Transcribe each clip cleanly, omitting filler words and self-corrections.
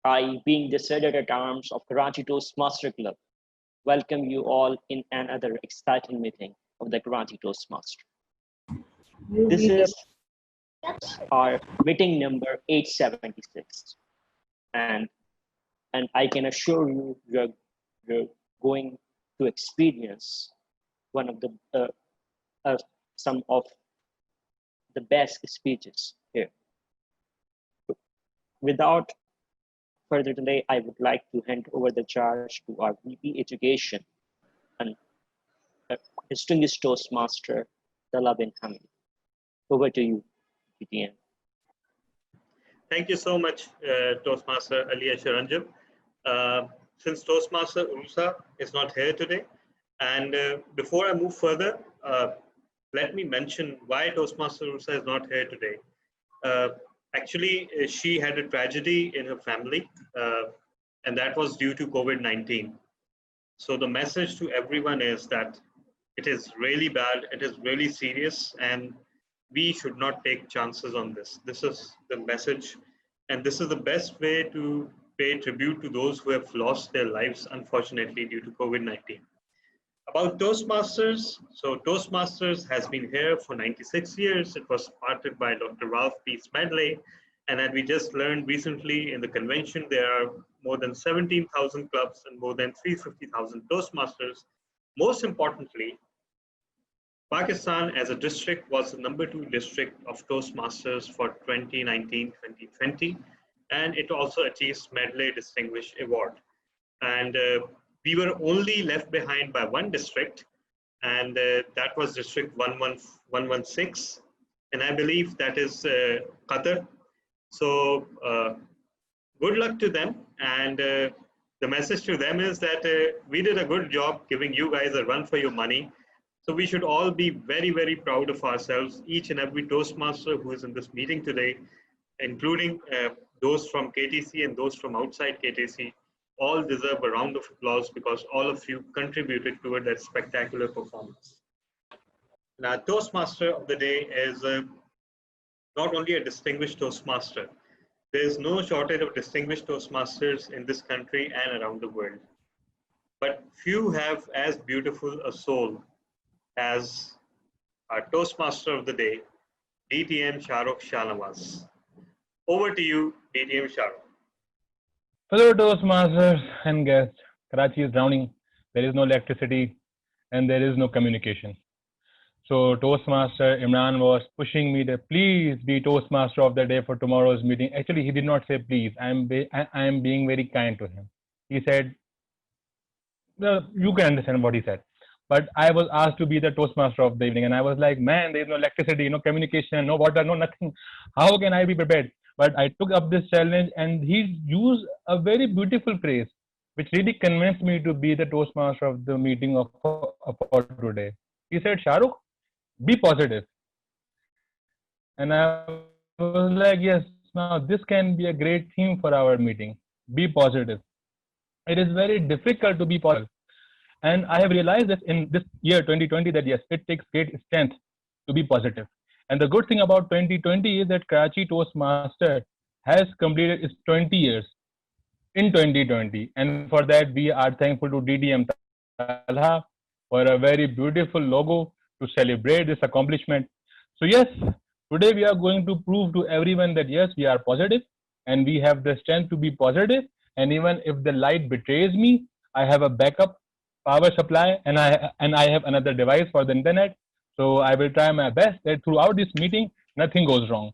I, being the Secretary at Arms of Karachi Toastmaster Club, welcome you all in another exciting meeting of the Karachi Toastmaster. This is our meeting number 876, and I can assure you, you're going to experience one of the some of the best speeches here. Without further delay, I would like to hand over the charge to our VP Education and distinguished Toastmaster, Talha bin Hamid. Over to you, PTM. Thank you so much, Toastmaster Ali Sharanjam. Since Toastmaster Urusa is not here today, and before I move further, let me mention why Toastmaster Urusa is not here today. Actually, she had a tragedy in her family, and that was due to COVID-19. So the message to everyone is that it is really bad, it is really serious, and we should not take chances on this. This is the message, and this is the best way to pay tribute to those who have lost their lives, unfortunately, due to COVID-19. About Toastmasters, so Toastmasters has been here for 96 years. It was started by Dr. Ralph P. Smedley, and as we just learned recently in the convention, there are more than 17,000 clubs and more than 350,000 Toastmasters. Most importantly, Pakistan as a district was the #2 district of Toastmasters for 2019-2020, and it also achieved Smedley Distinguished Award. And we were only left behind by one district, and that was District 116, and I believe that is Qatar. So good luck to them, and the message to them is that we did a good job giving you guys a run for your money. So we should all be very, very proud of ourselves, each and every Toastmaster who is in this meeting today, including those from KTC and those from outside KTC, all deserve a round of applause because all of you contributed toward that spectacular performance. Now, Toastmaster of the day is not only a distinguished Toastmaster. There is no shortage of distinguished Toastmasters in this country and around the world. But few have as beautiful a soul as our Toastmaster of the day, DTM Shahrukh Shanawaz. Over to you, DTM Shahrukh. Hello, Toastmasters and guests. Karachi is drowning. There is no electricity and there is no communication. So Toastmaster Imran was pushing me to please be Toastmaster of the day for tomorrow's meeting. Actually, he did not say please. I am being very kind to him. He said, well, you can understand what he said. But I was asked to be the Toastmaster of the evening, and I was like, man, there is no electricity, no communication, no water, no nothing. How can I be prepared? But I took up this challenge, and he used a very beautiful phrase, which really convinced me to be the Toastmaster of the meeting for today. He said, Shahrukh, be positive. And I was like, yes, now this can be a great theme for our meeting. Be positive. It is very difficult to be positive. And I have realized that in this year 2020 that yes, it takes great strength to be positive. And the good thing about 2020 is that Karachi Toastmaster has completed its 20 years in 2020. And for that, we are thankful to DDM Talha for a very beautiful logo to celebrate this accomplishment. So yes, today we are going to prove to everyone that yes, we are positive and we have the strength to be positive. And even if the light betrays me, I have a backup power supply and I have another device for the internet. So I will try my best that throughout this meeting, nothing goes wrong.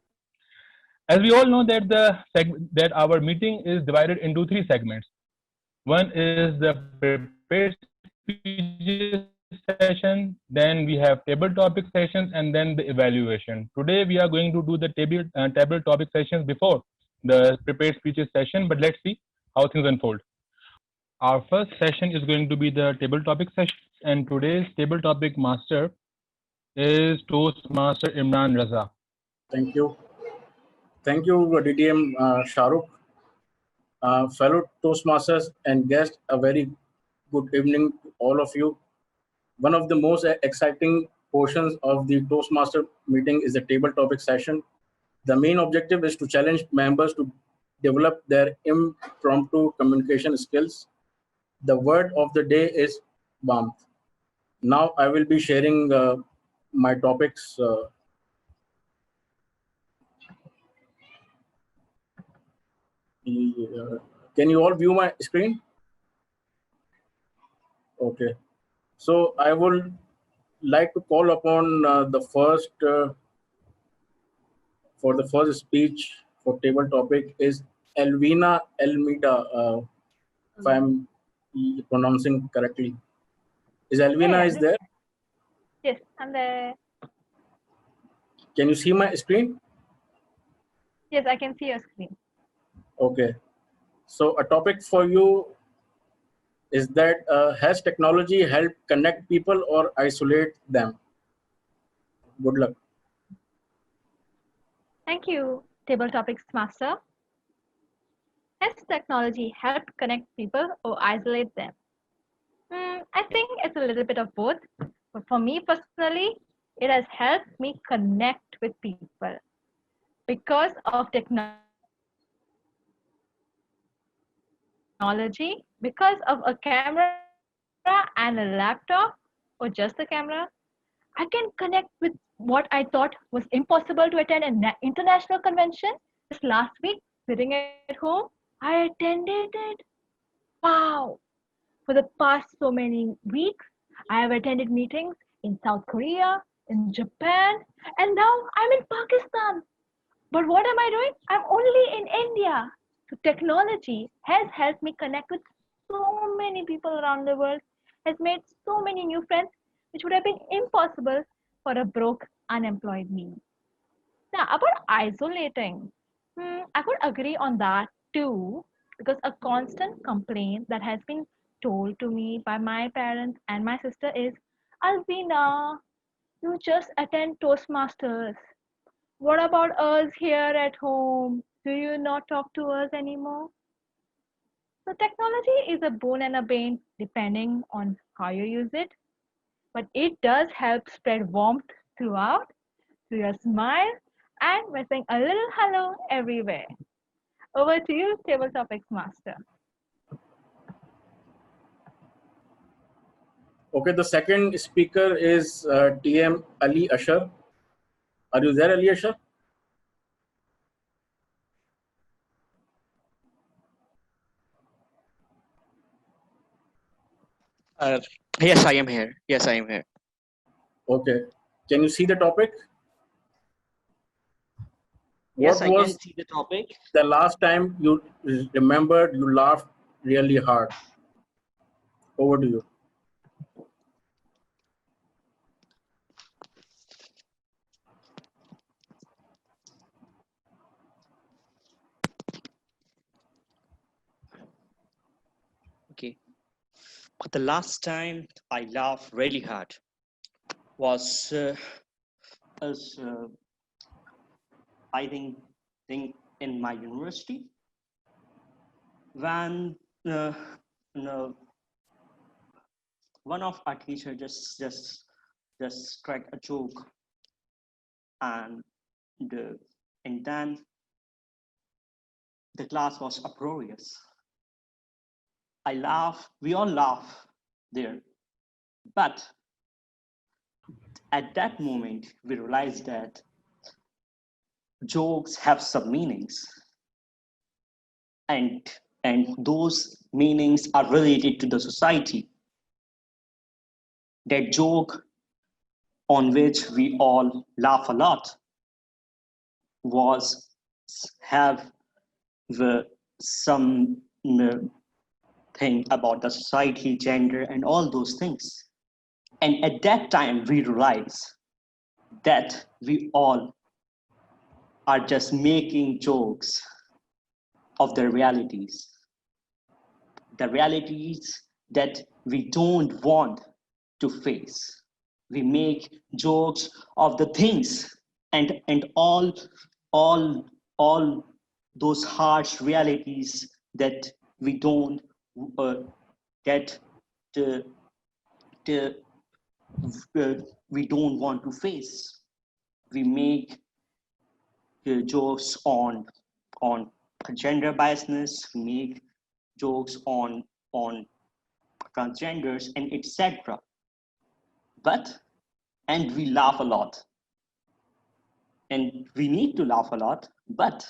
As we all know that our meeting is divided into 3 segments. One is the prepared speeches session, then we have table topic sessions, and then the evaluation. Today we are going to do the table topic sessions before the prepared speeches session, but let's see how things unfold. Our first session is going to be the table topic session, and today's table topic master is Toastmaster Imran Raza. Thank you. Thank you, DTM Shahrukh. Fellow Toastmasters and guests, a very good evening to all of you. One of the most exciting portions of the Toastmaster meeting is the table topic session. The main objective is to challenge members to develop their impromptu communication skills. The word of the day is warmth. Now I will be sharing my topics. Can you all view my screen? Okay. So I would like to call upon for the first speech for table topic is Alveena Almeida, if I'm pronouncing correctly. Is Alveena is there? Yes, I'm there. Can you see my screen? Yes, I can see your screen. Okay. So a topic for you is that has technology helped connect people or isolate them? Good luck. Thank you, Table Topics Master. Has technology helped connect people or isolate them? I think it's a little bit of both. But for me personally, it has helped me connect with people because of technology, because of a camera and a laptop or just a camera. I can connect with what I thought was impossible to attend an international convention just last week, sitting at home. I attended it. Wow! For the past so many weeks, I have attended meetings in South Korea, in Japan, and now I'm in Pakistan. But what am I doing? I'm only in India. So technology has helped me connect with so many people around the world, has made so many new friends, which would have been impossible for a broke, unemployed me. Now, about isolating, I could agree on that too, because a constant complaint that has been told to me by my parents and my sister is, Alveena, you just attend Toastmasters. What about us here at home? Do you not talk to us anymore? So, technology is a boon and a bane depending on how you use it, but it does help spread warmth throughout, through your smile, and by saying a little hello everywhere. Over to you, Table Topics Master. Okay, the second speaker is TM Ali Ashar. Are you there, Ali Ashar? Yes, I am here. Yes, I am here. Okay. Can you see the topic? Yes, What I can was see the topic. the last time you remembered you laughed really hard? Over to you. Okay. But the last time I laughed really hard was as I think in my university when uh, you know, one of our teacher just cracked a joke and and then the class was uproarious. I laugh, we all laugh there, but at that moment we realized that jokes have some meanings, and those meanings are related to the society. That joke on which we all laugh a lot was have the some thing about the society, gender, and all those things. And at that time, we realize that we all are just making jokes of the realities that we don't want to face. We make jokes of the things and all those harsh realities that we don't uh, get to, to we don't want to face. We make jokes on gender biasness, we make jokes on transgenders and etc. And we laugh a lot. And we need to laugh a lot, but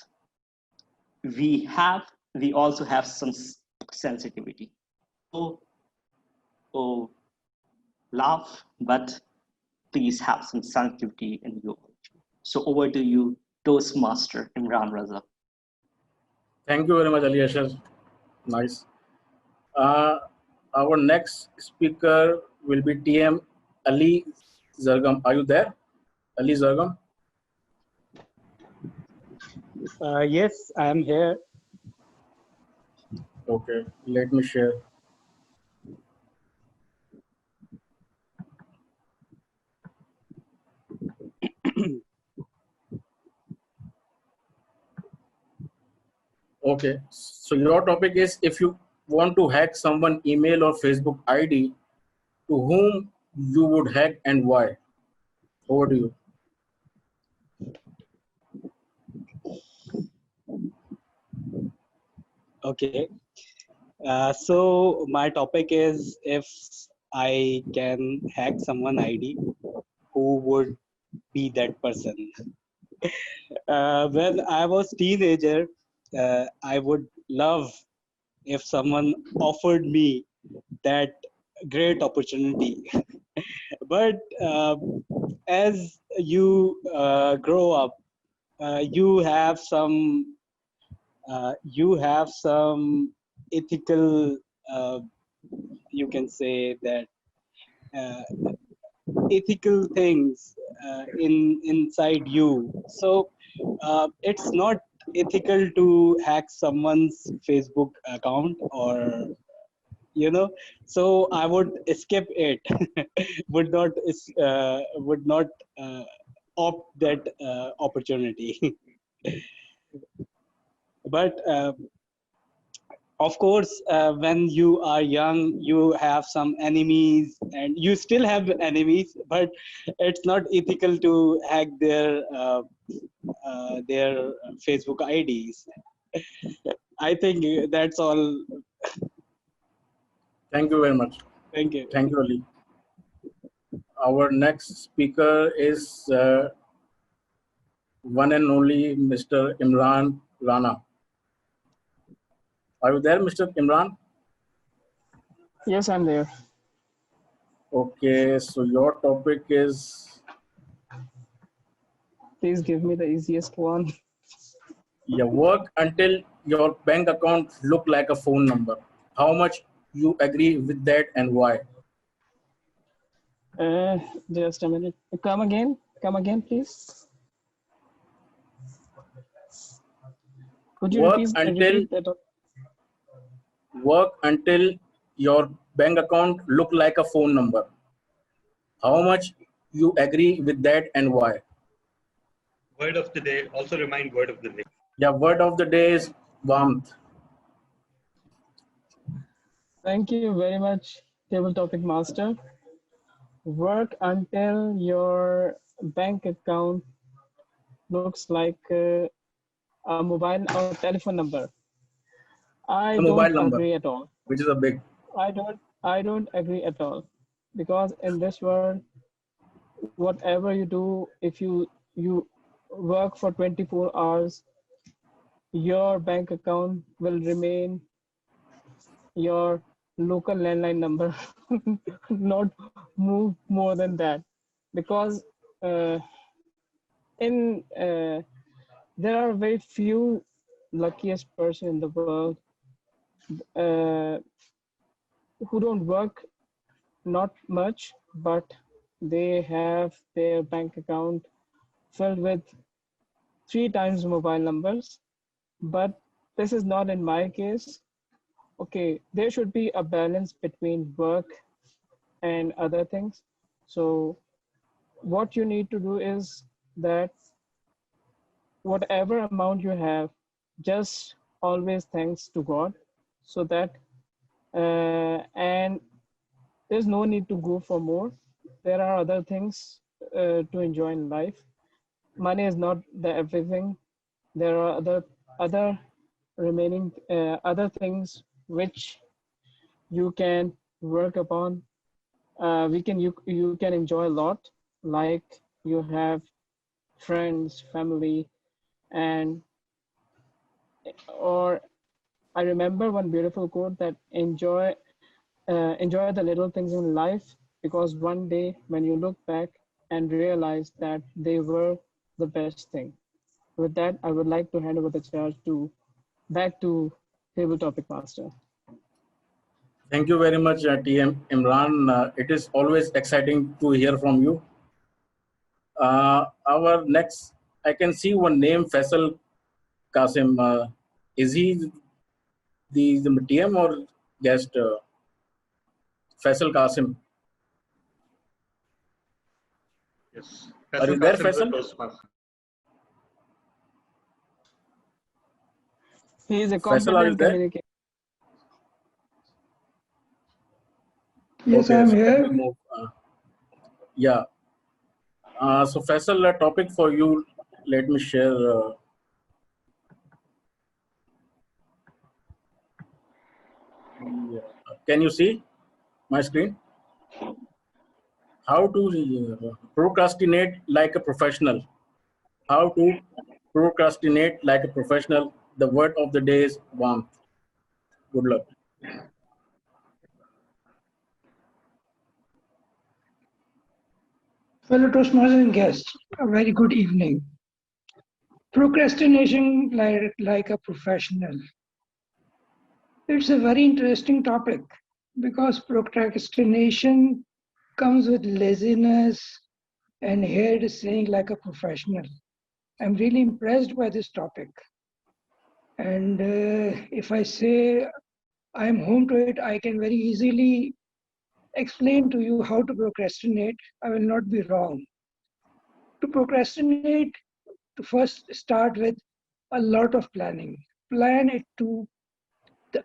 we also have some sensitivity. So, oh, laugh, but please have some sensitivity in you. So over to you, Toastmaster Imran Raza. Thank you very much, Ali Ashar. Nice. Our next speaker will be TM Ali Zargham. Are you there? Ali Zargham? Yes, I am here. Okay, let me share. Okay, so your topic is if you want to hack someone email or Facebook ID, to whom you would hack and why? Over to you. Okay. So my topic is if I can hack someone ID, who would be that person? When I was teenager, I would love if someone offered me that great opportunity. But as you grow up, you have some ethical, you can say that uh, ethical things inside you. So it's not ethical to hack someone's Facebook account, or so I would skip it. Would not opt that opportunity. But of course, when you are young, you have some enemies, and you still have enemies, but it's not ethical to hack their Facebook IDs. I think that's all. Thank you very much. Thank you. Thank you, Ali. Our next speaker is one and only Mr. Imran Rana. Are you there, Mr. Imran? Yes, I'm there. Okay, so your topic is Please give me the easiest one. your work until your bank account look like a phone number. How much you agree with that and why? Just a minute. Come again. Come again, please. Could you repeat that? Work until your bank account look like a phone number. How much you agree with that and why? Word of the day. Also remind word of the day. Yeah, word of the day is warmth. Thank you very much, Table Topic Master. Work until your bank account looks like a mobile or telephone number. I A don't mobile number, agree at all. which is a big. I don't agree at all, because in this world, whatever you do, if you work for 24 hours, your bank account will remain your local landline number, not move more than that, because there are very few luckiest person in the world uh, who don't work not much, but they have their bank account filled with 3 times mobile numbers. But this is not in my case. Okay, there should be a balance between work and other things. So what you need to do is that whatever amount you have, just always thanks to God, so that and there's no need to go for more. There are other things to enjoy in life. Money is not the everything. There are other remaining other things which you can work upon. You can enjoy a lot, like you have friends, family, and or I remember one beautiful quote that enjoy the little things in life, because one day when you look back and realize that they were the best thing. With that, I would like to hand over the charge back to Table Topic Master. Thank you very much, TM Imran. It is always exciting to hear from you. Our next, I can see one name, Faisal Qasim. Is he the TM or guest? Faisal Qasim. Yes. Are you there, Faisal? He is a Faisal, are you competent there? communicator. Yes, Okay, I am so let me here. move. Yeah. So Faisal, a topic for you. Let me share. Yeah. Can you see my screen? How to procrastinate like a professional. How to procrastinate like a professional. The word of the day is warmth. Good luck. Fellow Toastmasters and guests, a very good evening. Procrastination like a professional. It's a very interesting topic because procrastination comes with laziness, and here it is saying like a professional. I'm really impressed by this topic. And if I say I'm home to it, I can very easily explain to you how to procrastinate. I will not be wrong. To procrastinate, to first start with a lot of planning. Plan it to the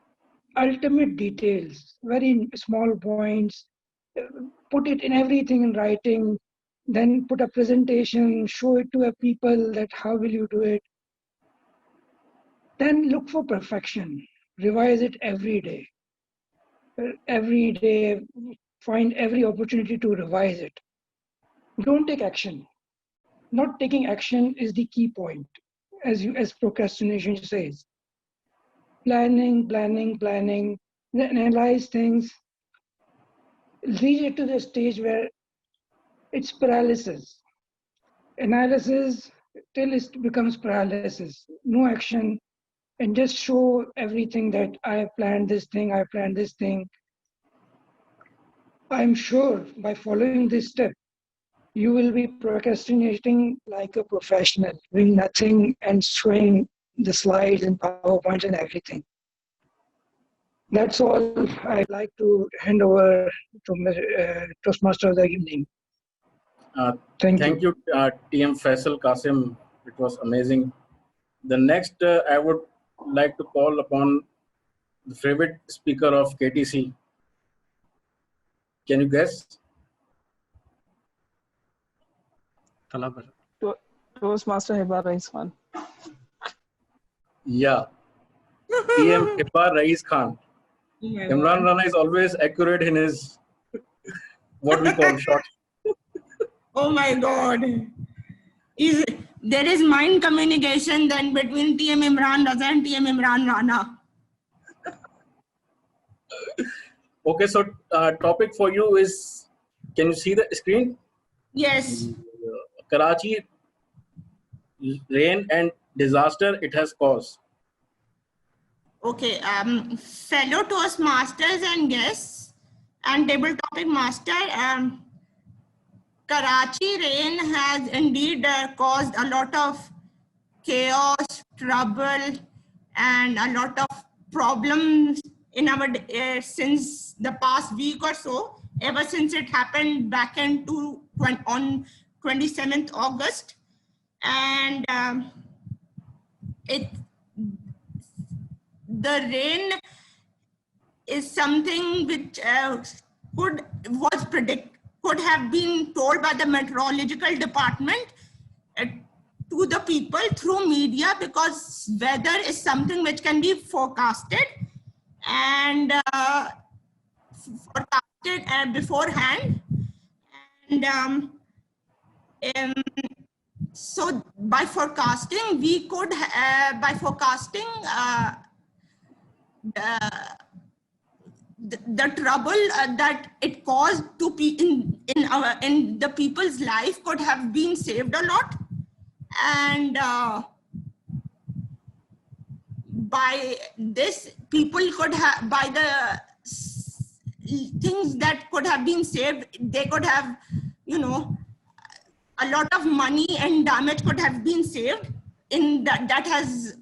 ultimate details, very small points, put it in everything in writing, then put a presentation, show it to a people that how will you do it. Then look for perfection, revise it every day. Every day, find every opportunity to revise it. Don't take action. Not taking action is the key point, as procrastination says. Planning, then analyze things, reach it to the stage where it's paralysis. Analysis till it becomes paralysis. No action, and just show everything that I have planned this thing, I planned this thing. I'm sure by following this step, you will be procrastinating like a professional, doing nothing and showing the slides and PowerPoints and everything. That's all I'd like to hand over to Toastmaster of the evening. Thank you, TM Faisal Qasim. It was amazing. The next, I would like to call upon the favorite speaker of KTC. Can you guess? Toastmaster Hiba Raees Khan. Yeah. TM Hiba Raees Khan. Imran Rana is always accurate in his what we call short. Oh my God. There is mind communication then between TM Imran Raza and TM Imran Rana. Okay, so topic for you is, can you see the screen? Yes. Karachi rain and disaster it has caused. Okay, fellow Toastmasters and guests and table topic master, Karachi rain has indeed caused a lot of chaos, trouble, and a lot of problems in our since the past week or so, ever since it happened back on 27th August. And the rain is something which could have been told by the meteorological department to the people through media, because weather is something which can be forecasted and forecasted beforehand. And so by forecasting, we could, by forecasting the trouble that it caused to in the people's life could have been saved a lot. And by this, people could have, by the things that could have been saved, they could have, you know, a lot of money and damage could have been saved in that has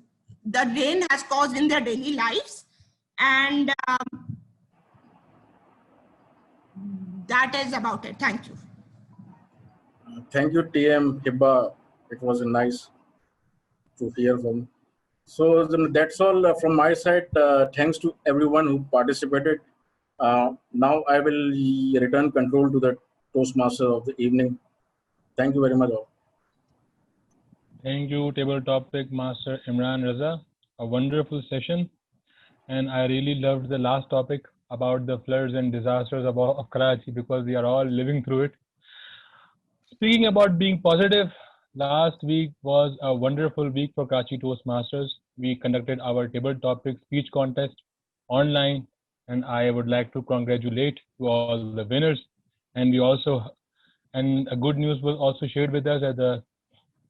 the rain has caused in their daily lives. And that is about it. Thank you. Thank you, TM Hiba. It was nice to hear from. So then that's all from my side. Thanks to everyone who participated. Now I will return control to the Toastmaster of the evening. Thank you very much all. Thank you, table topic master Imran Raza. A wonderful session. And I really loved the last topic about the floods and disasters of Karachi, because we are all living through it. Speaking about being positive, last week was a wonderful week for Karachi Toastmasters. We conducted our table topic speech contest online, and I would like to congratulate to all the winners. And a good news was also shared with us that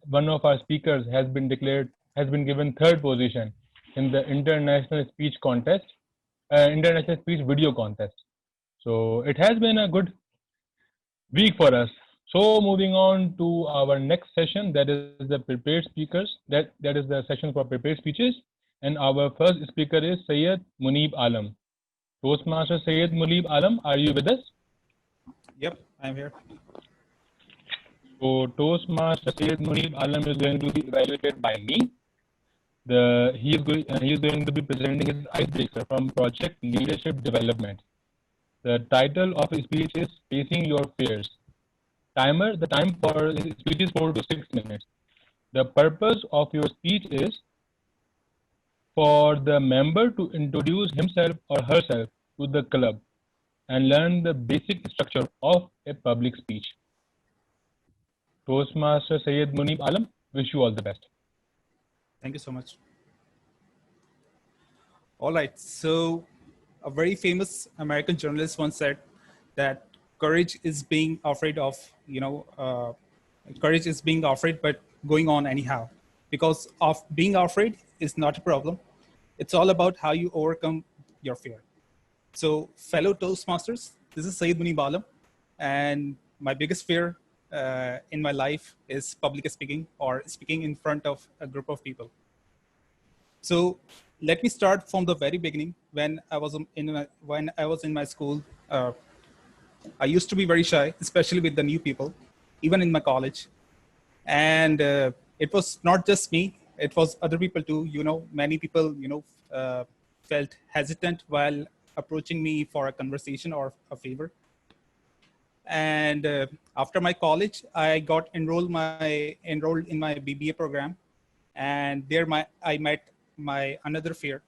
one of our speakers has been given third position in the international speech contest, international speech video contest. So it has been a good week for us. So moving on to our next session, that is the prepared speakers. That is the session for prepared speeches. And our first speaker is Syed Muneeb Alam. Toastmaster Syed Muneeb Alam, are you with us? Yep, I'm here. So Toastmaster Syed Muneeb Alam is going to be evaluated by me. He is going to be presenting his icebreaker from Project Leadership Development. The title of his speech is Facing Your Fears. The time for his speech is 4 to 6 minutes. The purpose of your speech is for the member to introduce himself or herself to the club and learn the basic structure of a public speech. Toastmaster Syed Muneeb Alam, wish you all the best. Thank you so much. All right, so a very famous American journalist once said that courage is being afraid of, courage is being afraid, but going on anyhow. Because of being afraid is not a problem. It's all about how you overcome your fear. So fellow Toastmasters, this is Syed Muneeb Alam, and my biggest fear in my life is public speaking, or speaking in front of a group of people. So let me start from the very beginning. When I was in my school, I used to be very shy, especially with the new people, even in my college. And it was not just me; it was other people too. Many people, felt hesitant while approaching me for a conversation or a favor. And after my college, I got enrolled in my BBA program, and there I met my another fear,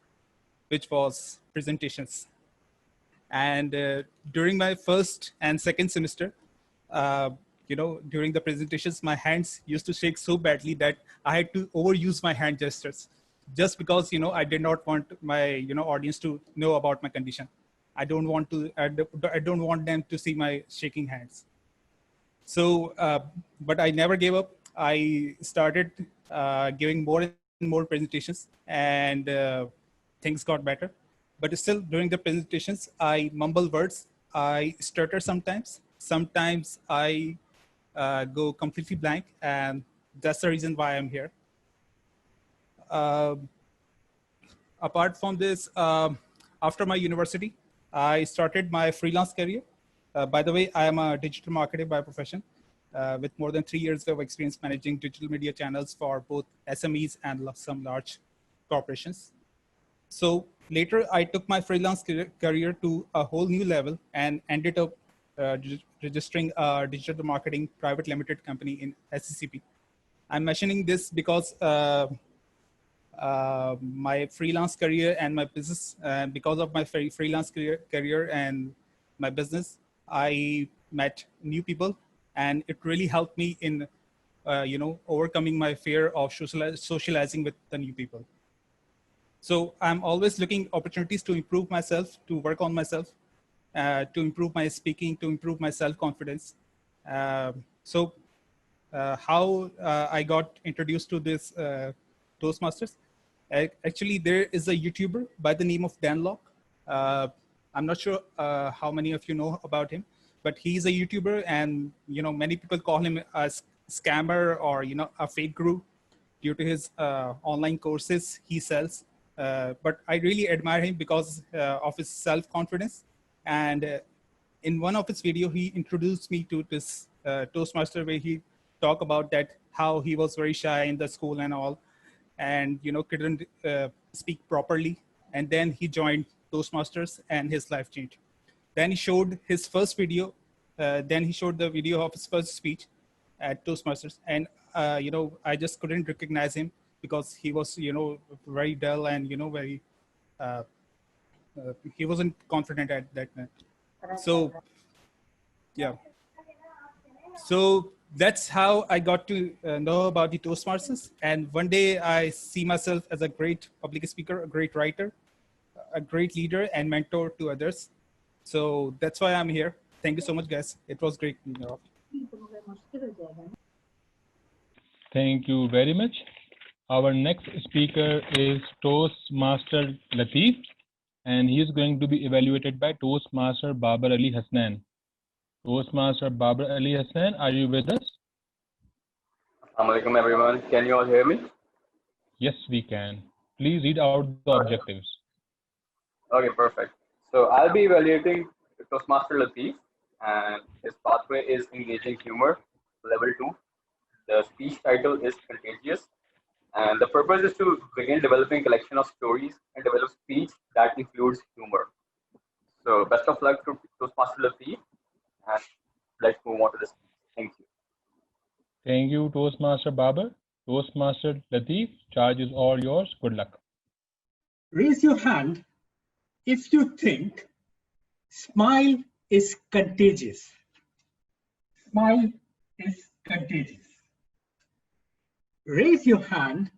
which was presentations. And during my first and second semester, during the presentations, my hands used to shake so badly that I had to overuse my hand gestures, just because I did not want my audience to know about my condition. I don't want them to see my shaking hands. So, but I never gave up. I started giving more and more presentations, and things got better. But still, during the presentations, I mumble words. I stutter sometimes. Sometimes I go completely blank, and that's the reason why I'm here. Apart from this, after my university, I started my freelance career. By the way, I am a digital marketer by profession, with more than 3 years of experience managing digital media channels for both SMEs and some large corporations. So later, I took my freelance career to a whole new level and ended up registering a digital marketing private limited company in SCCP. I'm mentioning this because my freelance career and my business, because of my freelance career and my business, I met new people, and it really helped me in, overcoming my fear of socializing with the new people. So I'm always looking opportunities to improve myself, to work on myself, to improve my speaking, to improve my self-confidence. How I got introduced to this Toastmasters. Actually, there is a YouTuber by the name of Dan Locke. I'm not sure how many of you know about him, but he's a YouTuber, and many people call him a scammer or a fake guru due to his online courses he sells. But I really admire him because of his self-confidence. And in one of his videos, he introduced me to this Toastmaster, where he talked about that how he was very shy in the school and all, and couldn't speak properly. And then he joined Toastmasters, and his life changed. Then he showed his first video. Then he showed the video of his first speech at Toastmasters, and I just couldn't recognize him because he was very dull and very he wasn't confident at that time. So yeah, so that's how I got to know about the Toastmasters. And one day I see myself as a great public speaker, a great writer, a great leader and mentor to others. So that's why I'm here. Thank you so much, guys. It was great being here. Thank you very much. Our next speaker is Toastmaster Latif, and he is going to be evaluated by Toastmaster Babar Ali Hasnan. Toastmaster Babar Ali Hasnan, are you with us? Assalamu alaikum, everyone. Can you all hear me? Yes, we can. Please read out the objectives. Okay, perfect. So I'll be evaluating Toastmaster Latif, and his pathway is engaging humor, level 2. The speech title is Contagious, and the purpose is to begin developing a collection of stories and develop speech that includes humor. So best of luck to Toastmaster Latif, and let's move on to this. Thank you. Thank you, Toastmaster Babar. Toastmaster Latif, charge is all yours. Good luck. Raise your hand if you think smile is contagious. Smile is contagious. Raise your hand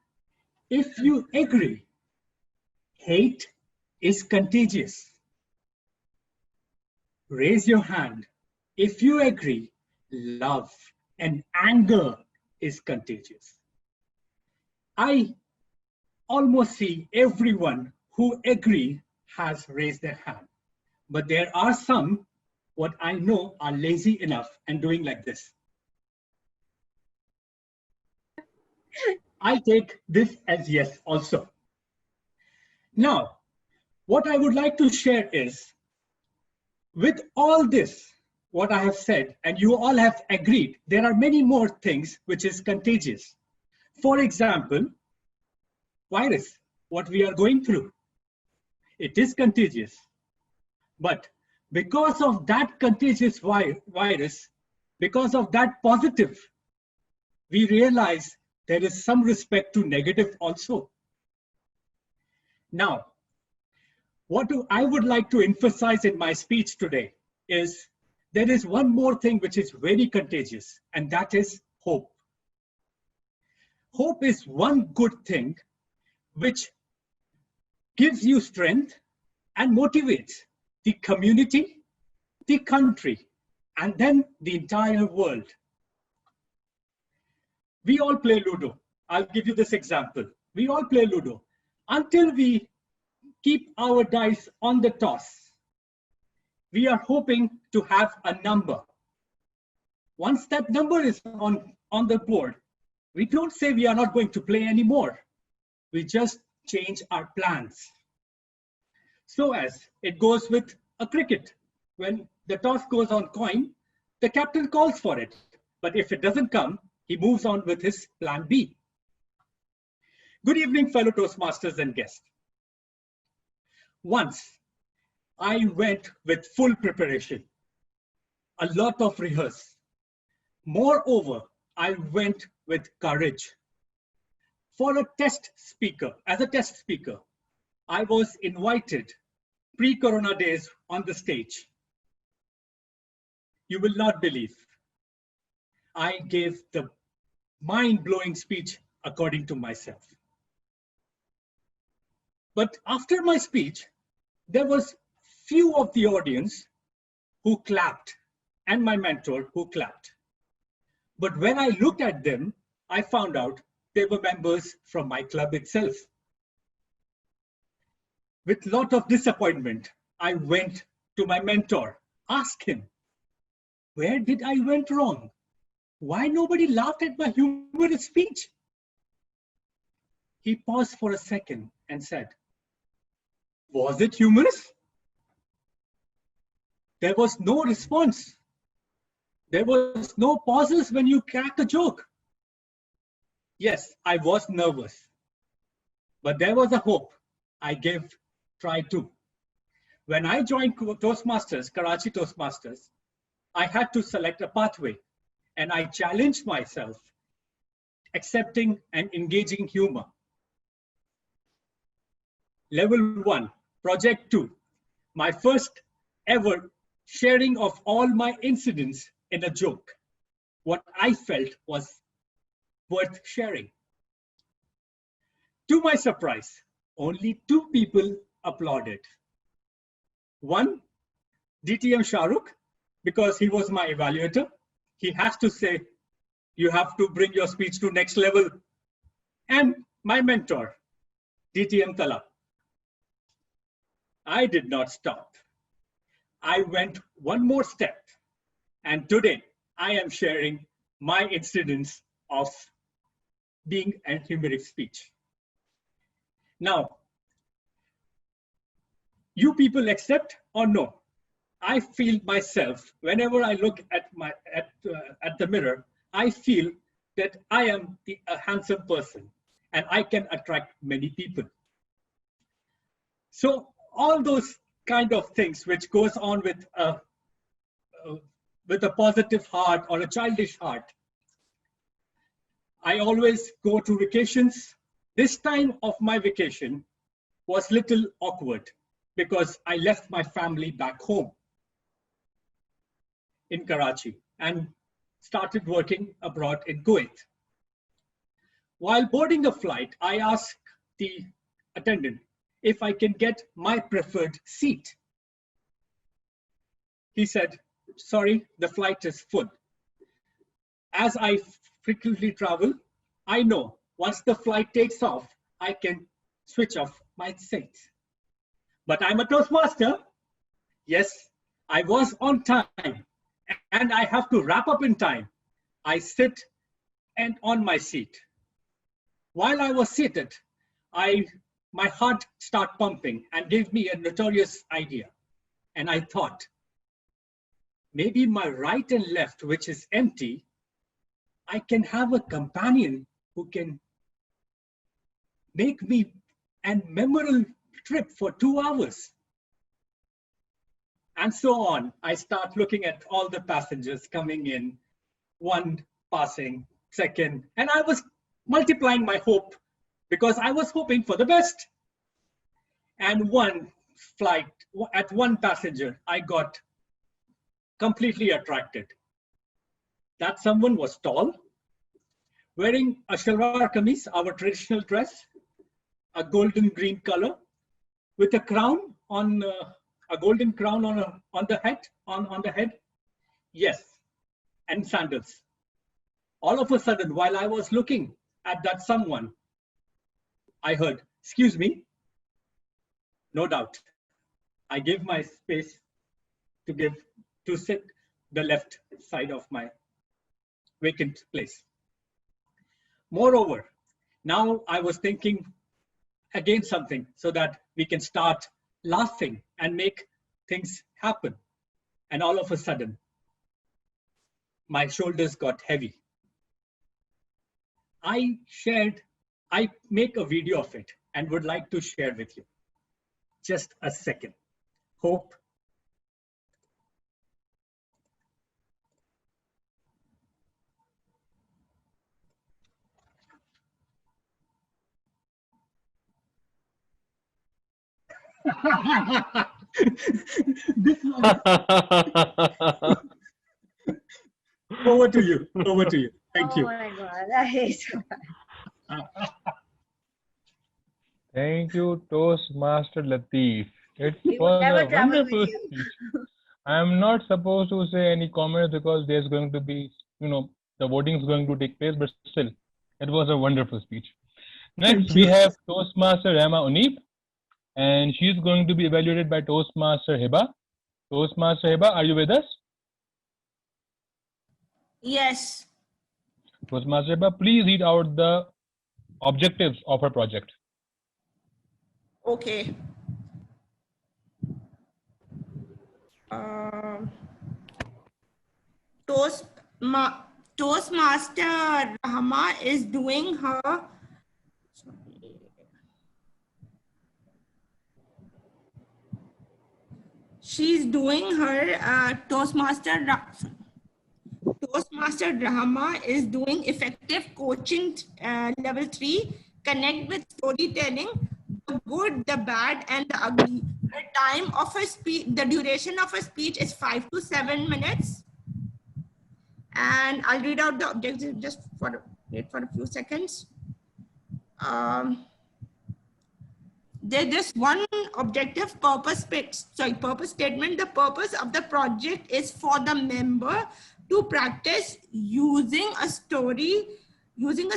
if you agree hate is contagious. Raise your hand if you agree love and anger is contagious. I almost see everyone who agree has raised their hand, but there are some what I know are lazy enough and doing like this. I take this as yes also. Now, what I would like to share is, with all this, what I have said, and you all have agreed, there are many more things which is contagious. For example, virus, what we are going through, it is contagious. But because of that contagious virus, because of that positive, we realize there is some respect to negative also. Now, what I would like to emphasize in my speech today is there is one more thing which is very contagious, and that is hope. Hope is one good thing which gives you strength and motivates the community, the country, and then the entire world. We all play Ludo. I'll give you this example. We all play Ludo until we keep our dice on the toss. We are hoping to have a number. Once that number is on the board, we don't say we are not going to play anymore. We just change our plans. So as it goes with a cricket, when the toss goes on coin, the captain calls for it. But if it doesn't come, he moves on with his plan B. Good evening, fellow Toastmasters and guests. Once, I went with full preparation, a lot of rehearse. Moreover, I went with courage. For a test speaker, as a test speaker, I was invited pre-corona days on the stage. You will not believe. I gave the mind-blowing speech according to myself. But after my speech, there was few of the audience who clapped and my mentor who clapped. But when I looked at them, I found out they were members from my club itself. With a lot of disappointment, I went to my mentor, asked him, where did I went wrong? Why nobody laughed at my humorous speech? He paused for a second and said, was it humorous? There was no response. There was no pauses when you cracked a joke. Yes, I was nervous, but there was a hope. I gave try too. When I joined Toastmasters, Karachi Toastmasters, I had to select a pathway, and I challenged myself, accepting and engaging humor. Level 1, Project 2, my first ever sharing of all my incidents in a joke, what I felt was worth sharing. To my surprise, only 2 people applauded. One, DTM Shahrukh, because he was my evaluator. He has to say, you have to bring your speech to next level. And my mentor, DTM Talha. I did not stop. I went one more step. And today, I am sharing my incidents of being a humorous speech. Now, you people accept or no? I feel myself, whenever I look at the mirror, I feel that I am a handsome person and I can attract many people. So all those kind of things which goes on with a positive heart or a childish heart. I always go to vacations. This time of my vacation was little awkward because I left my family back home in Karachi and started working abroad in Kuwait. While boarding a flight, I asked the attendant if I can get my preferred seat. He said, sorry, the flight is full. As I frequently travel, I know once the flight takes off, I can switch off my seat. But I'm a Toastmaster. Yes, I was on time and I have to wrap up in time. I sit and on my seat. While I was seated, my heart started pumping and gave me a notorious idea. And I thought, maybe my right and left, which is empty, I can have a companion who can make me a memorable trip for 2 hours. And so on. I start looking at all the passengers coming in, one passing, second, and I was multiplying my hope because I was hoping for the best. And one flight, at one passenger, I got completely attracted. That someone was tall, wearing a shalwar kameez, our traditional dress, a golden green color, with a crown on a golden crown on the head. Yes, and sandals. All of a sudden, while I was looking at that someone, I heard, excuse me. No doubt. I gave my space to sit the left side of my vacant place. Moreover, now I was thinking again something so that we can start laughing and make things happen. And all of a sudden, my shoulders got heavy. I make a video of it and would like to share with you. Just a second. Hope. This one. Over to you. Over to you. Thank Oh you. my God, I hate Thank you, Toastmaster Latif. It We would was never a travel with wonderful you. speech. I am not supposed to say any comments because there's going to be, the voting is going to take place, but still, it was a wonderful speech. Next, Thank we you. have Toastmaster Rahma Uneeb, and she's going to be evaluated by Toastmaster Hiba. Toastmaster Hiba, are you with us? Yes. Toastmaster Hiba, please read out the objectives of her project. Okay. Um, Toastmaster Rahma is doing her. She's doing her Toastmaster Rahma is doing effective coaching level 3. Connect with storytelling, the good, the bad, and the ugly. The time of her speech, the duration of her speech is 5 to 7 minutes. And I'll read out the objectives just wait for a few seconds. There's just one objective purpose statement. The purpose of the project is for the member to practice using a story within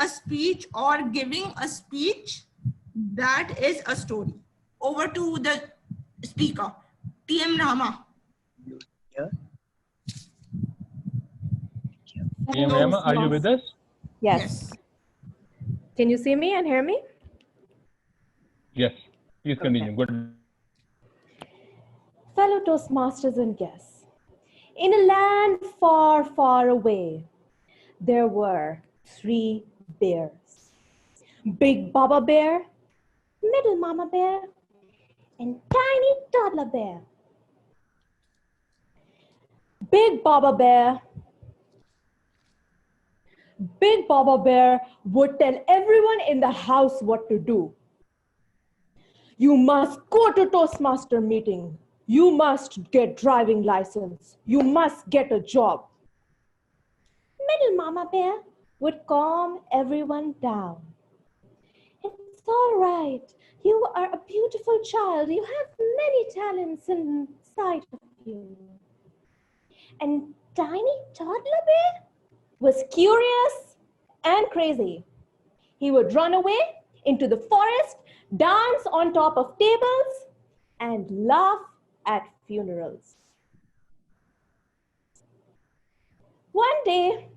a speech or giving a speech that is a story. Over to the speaker, TM Rahma. TM Rahma, are you with us? Yes. Can you see me and hear me? Yes. Please continue. Good. Fellow Toastmasters and guests, in a land far, far away, there were 3 bears. Big Baba Bear, Middle Mama Bear, and Tiny Toddler Bear. Big Baba Bear would tell everyone in the house what to do. You must go to Toastmaster meeting. You must get driving license. You must get a job. Middle Mama Bear would calm everyone down. It's all right. You are a beautiful child. You have many talents inside of you. And Tiny Toddler Bear was curious and crazy. He would run away into the forest, dance on top of tables, and laugh at funerals. One day,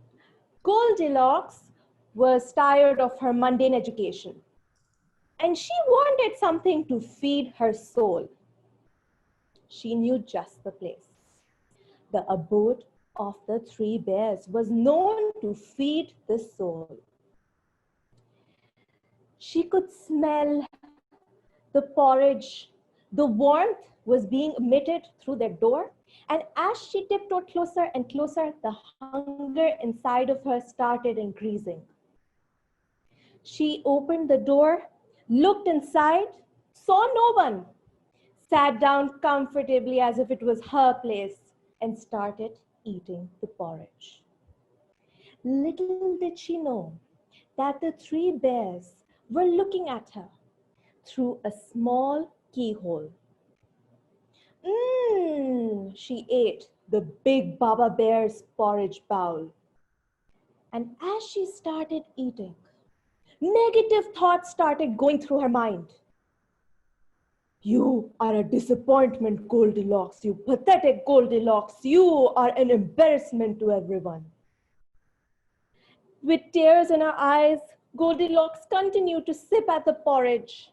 Goldilocks was tired of her mundane education, and she wanted something to feed her soul. She knew just the place. The abode of the 3 bears was known to feed the soul. She could smell the porridge. The warmth was being emitted through their door. And as she tiptoed closer and closer, the hunger inside of her started increasing. She opened the door, looked inside, saw no one, sat down comfortably as if it was her place, and started eating the porridge. Little did she know that the 3 bears were looking at her through a small keyhole. She ate the big Baba Bear's porridge bowl. And as she started eating, negative thoughts started going through her mind. You are a disappointment, Goldilocks. You pathetic Goldilocks. You are an embarrassment to everyone. With tears in her eyes, Goldilocks continued to sip at the porridge.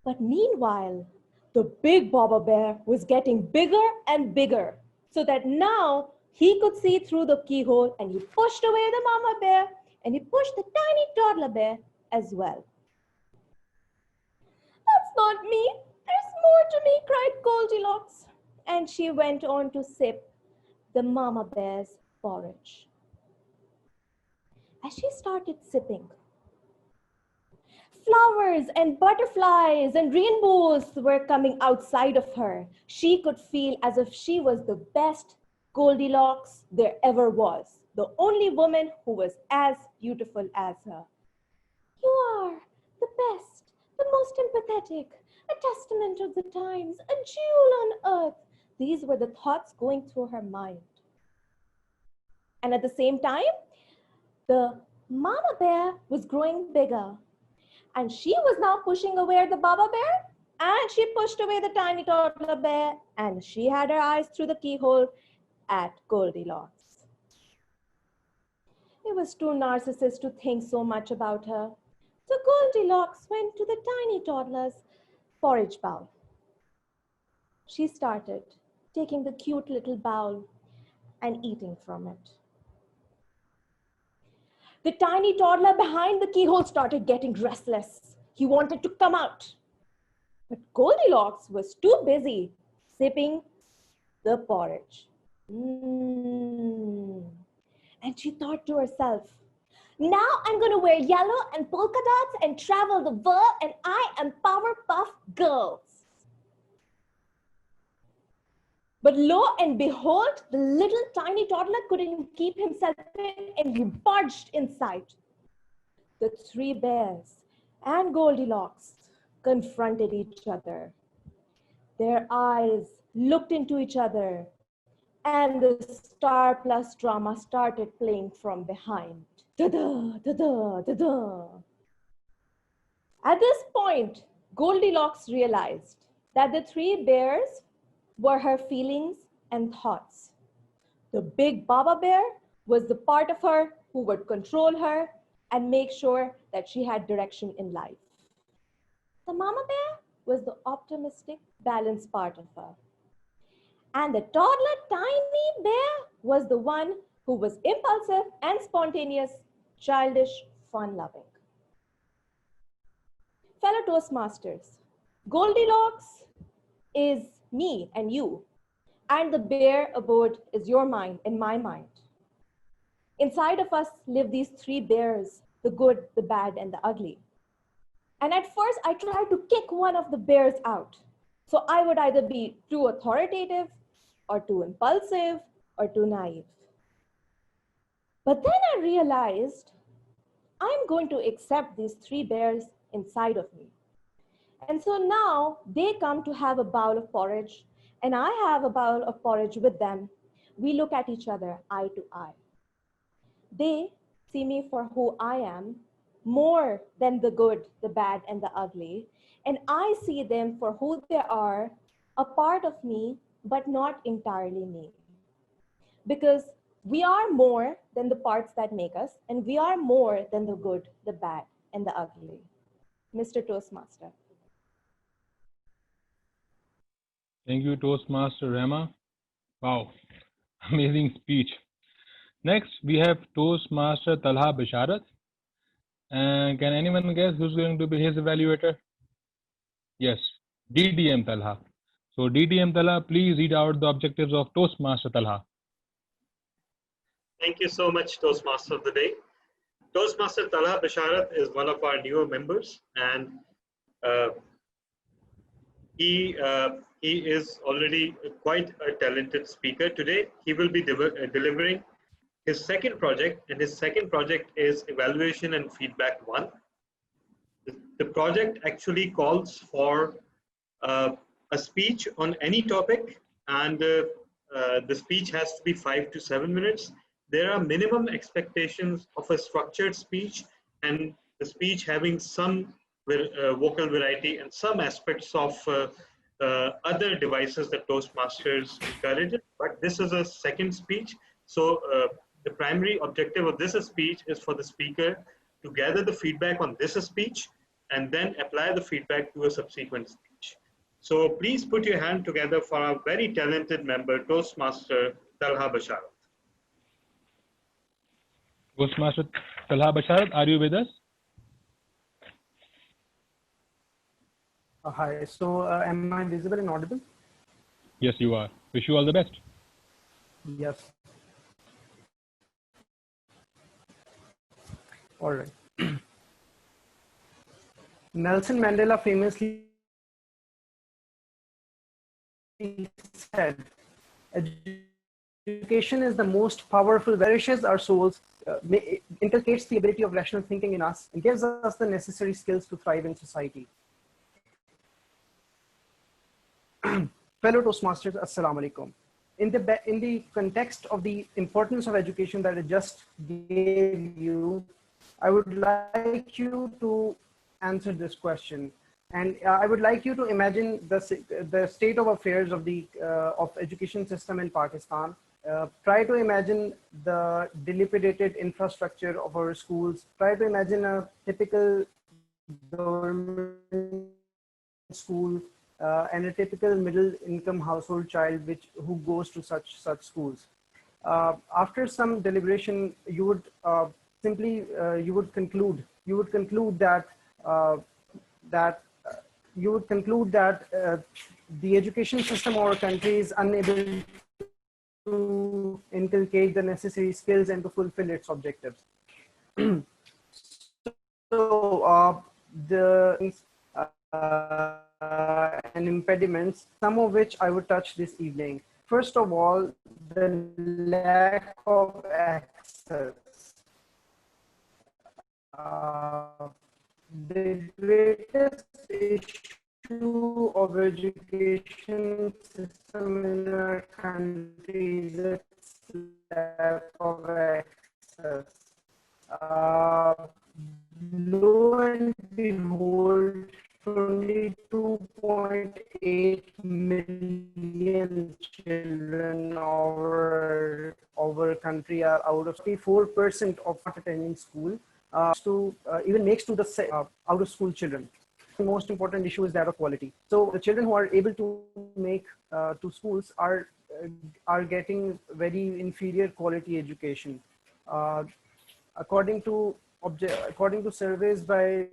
But meanwhile, the big Baba Bear was getting bigger and bigger, so that now he could see through the keyhole, and he pushed away the Mama Bear, and he pushed the tiny Toddler Bear as well. That's not me. There's more to me, cried Goldilocks. And she went on to sip the Mama Bear's porridge. As she started sipping, Flowers and butterflies and rainbows were coming outside of her. She could feel as if she was the best Goldilocks there ever was, the only woman who was as beautiful as her. You are the best, the most empathetic, a testament of the times, a jewel on earth. These were the thoughts going through her mind. And at the same time, the mama bear was growing bigger. And she was now pushing away the Baba bear, and she pushed away the tiny toddler bear, and she had her eyes through the keyhole at Goldilocks. It was too narcissist to think so much about her. So Goldilocks went to the tiny toddler's porridge bowl. She started taking the cute little bowl and eating from it. The tiny toddler behind the keyhole started getting restless. He wanted to come out. But Goldilocks was too busy sipping the porridge. And she thought to herself, now I'm going to wear yellow and polka dots and travel the world, and I am Powerpuff Girls. But lo and behold, the little tiny toddler couldn't keep himself in, and he barged inside. The three bears and Goldilocks confronted each other. Their eyes looked into each other, and the Star Plus drama started playing from behind. Da-da, da-da, da-da. At this point, Goldilocks realized that the three bears were her feelings and thoughts. The big Baba bear was the part of her who would control her and make sure that she had direction in life. The mama bear was the optimistic, balanced part of her. And the toddler tiny bear was the one who was impulsive and spontaneous, childish, fun-loving. Fellow Toastmasters, Goldilocks is me and you, and the bear abode is your mind and my mind. Inside of us live these three bears, the good, the bad, and the ugly. And at first I tried to kick one of the bears out. So I would either be too authoritative or too impulsive or too naive. But then I realized I'm going to accept these three bears inside of me. And so now they come to have a bowl of porridge, and I have a bowl of porridge with them. We look at each other eye to eye. They see me for who I am, more than the good, the bad, and the ugly. And I see them for who they are, a part of me, but not entirely me. Because we are more than the parts that make us, and we are more than the good, the bad, and the ugly. Mr. Toastmaster. Thank you, Toastmaster Rahma. Wow, amazing speech. Next, we have Toastmaster Talha Basharat. And can anyone guess who's going to be his evaluator? Yes, DDM Talha. So DDM Talha, please read out the objectives of Toastmaster Talha. Thank you so much, Toastmaster of the Day. Toastmaster Talha Basharat is one of our newer members, and he is already quite a talented speaker. Today, he will be delivering his second project, and his second project is Evaluation and Feedback 1. The project actually calls for a speech on any topic, and the speech has to be 5 to 7 minutes. There are minimum expectations of a structured speech, and the speech having some vocal variety and some aspects of other devices that Toastmasters encourage. But this is a second speech, so the primary objective of this speech is for the speaker to gather the feedback on this speech and then apply the feedback to a subsequent speech. So please put your hand together for our very talented member, Toastmaster Talha Basharat. Toastmaster Talha Basharat, are you with us? Hi, so am I visible and audible? Yes, you are. Wish you all the best. Yes. All right. Nelson Mandela famously said, education is the most powerful, nourishes our souls, inculcates the ability of rational thinking in us, and gives us the necessary skills to thrive in society. Fellow Toastmasters, Assalamu alaikum. In the context of the importance of education that I just gave you, I would like you to answer this question. And I would like you to imagine the state of affairs of the education system in Pakistan. Try to imagine the dilapidated infrastructure of our schools. Try to imagine a typical government school and a typical middle-income household child who goes to such schools. After some deliberation, you would conclude that the education system of our country is unable to inculcate the necessary skills and to fulfill its objectives. So and impediments, some of which I would touch this evening. First of all, the lack of access. The greatest issue of education system in our country is its lack of access. Lo and behold, only 2.8 million children of our country are out of 54% of not attending school. Even makes to the out of school children. The most important issue is that of quality. So the children who are able to make to schools are getting very inferior quality education. According to surveys by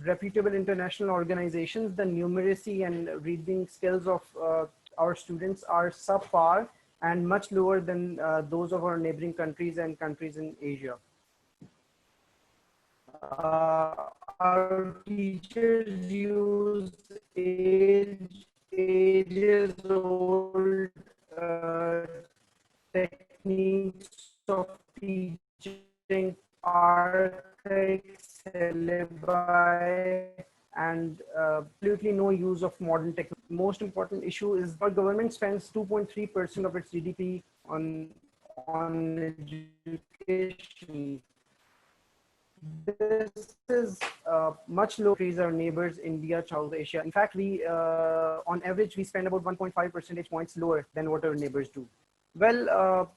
reputable international organizations, the numeracy and reading skills of our students are subpar and much lower than those of our neighboring countries and countries in Asia. Our teachers use ages-old techniques of teaching, archaic syllabi, and absolutely no use of modern technology. Most important issue is our government spends 2.3% of its GDP on education. This is much lower than our neighbors, India, South Asia. In fact, we, on average, we spend about 1.5 percentage points lower than what our neighbors do. Well,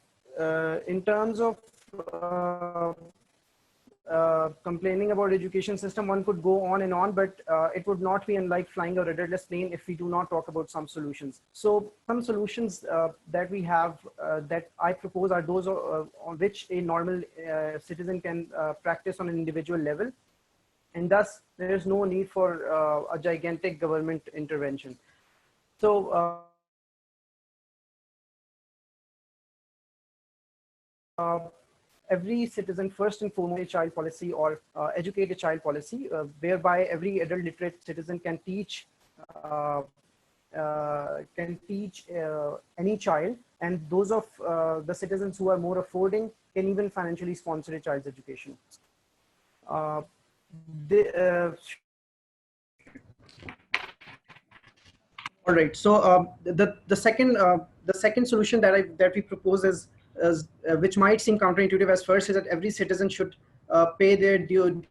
in terms of complaining about education system, one could go on and on, but it would not be unlike flying a rudderless plane if we do not talk about some solutions. So some solutions that we have that I propose are those on which a normal citizen can practice on an individual level. And thus there is no need for a gigantic government intervention. So every citizen, first and foremost, a child policy or educate a child policy, whereby every adult literate citizen can teach any child, and those of the citizens who are more affording can even financially sponsor a child's education. All right. So the second solution that we propose is which might seem counterintuitive as first, is that every citizen should pay their due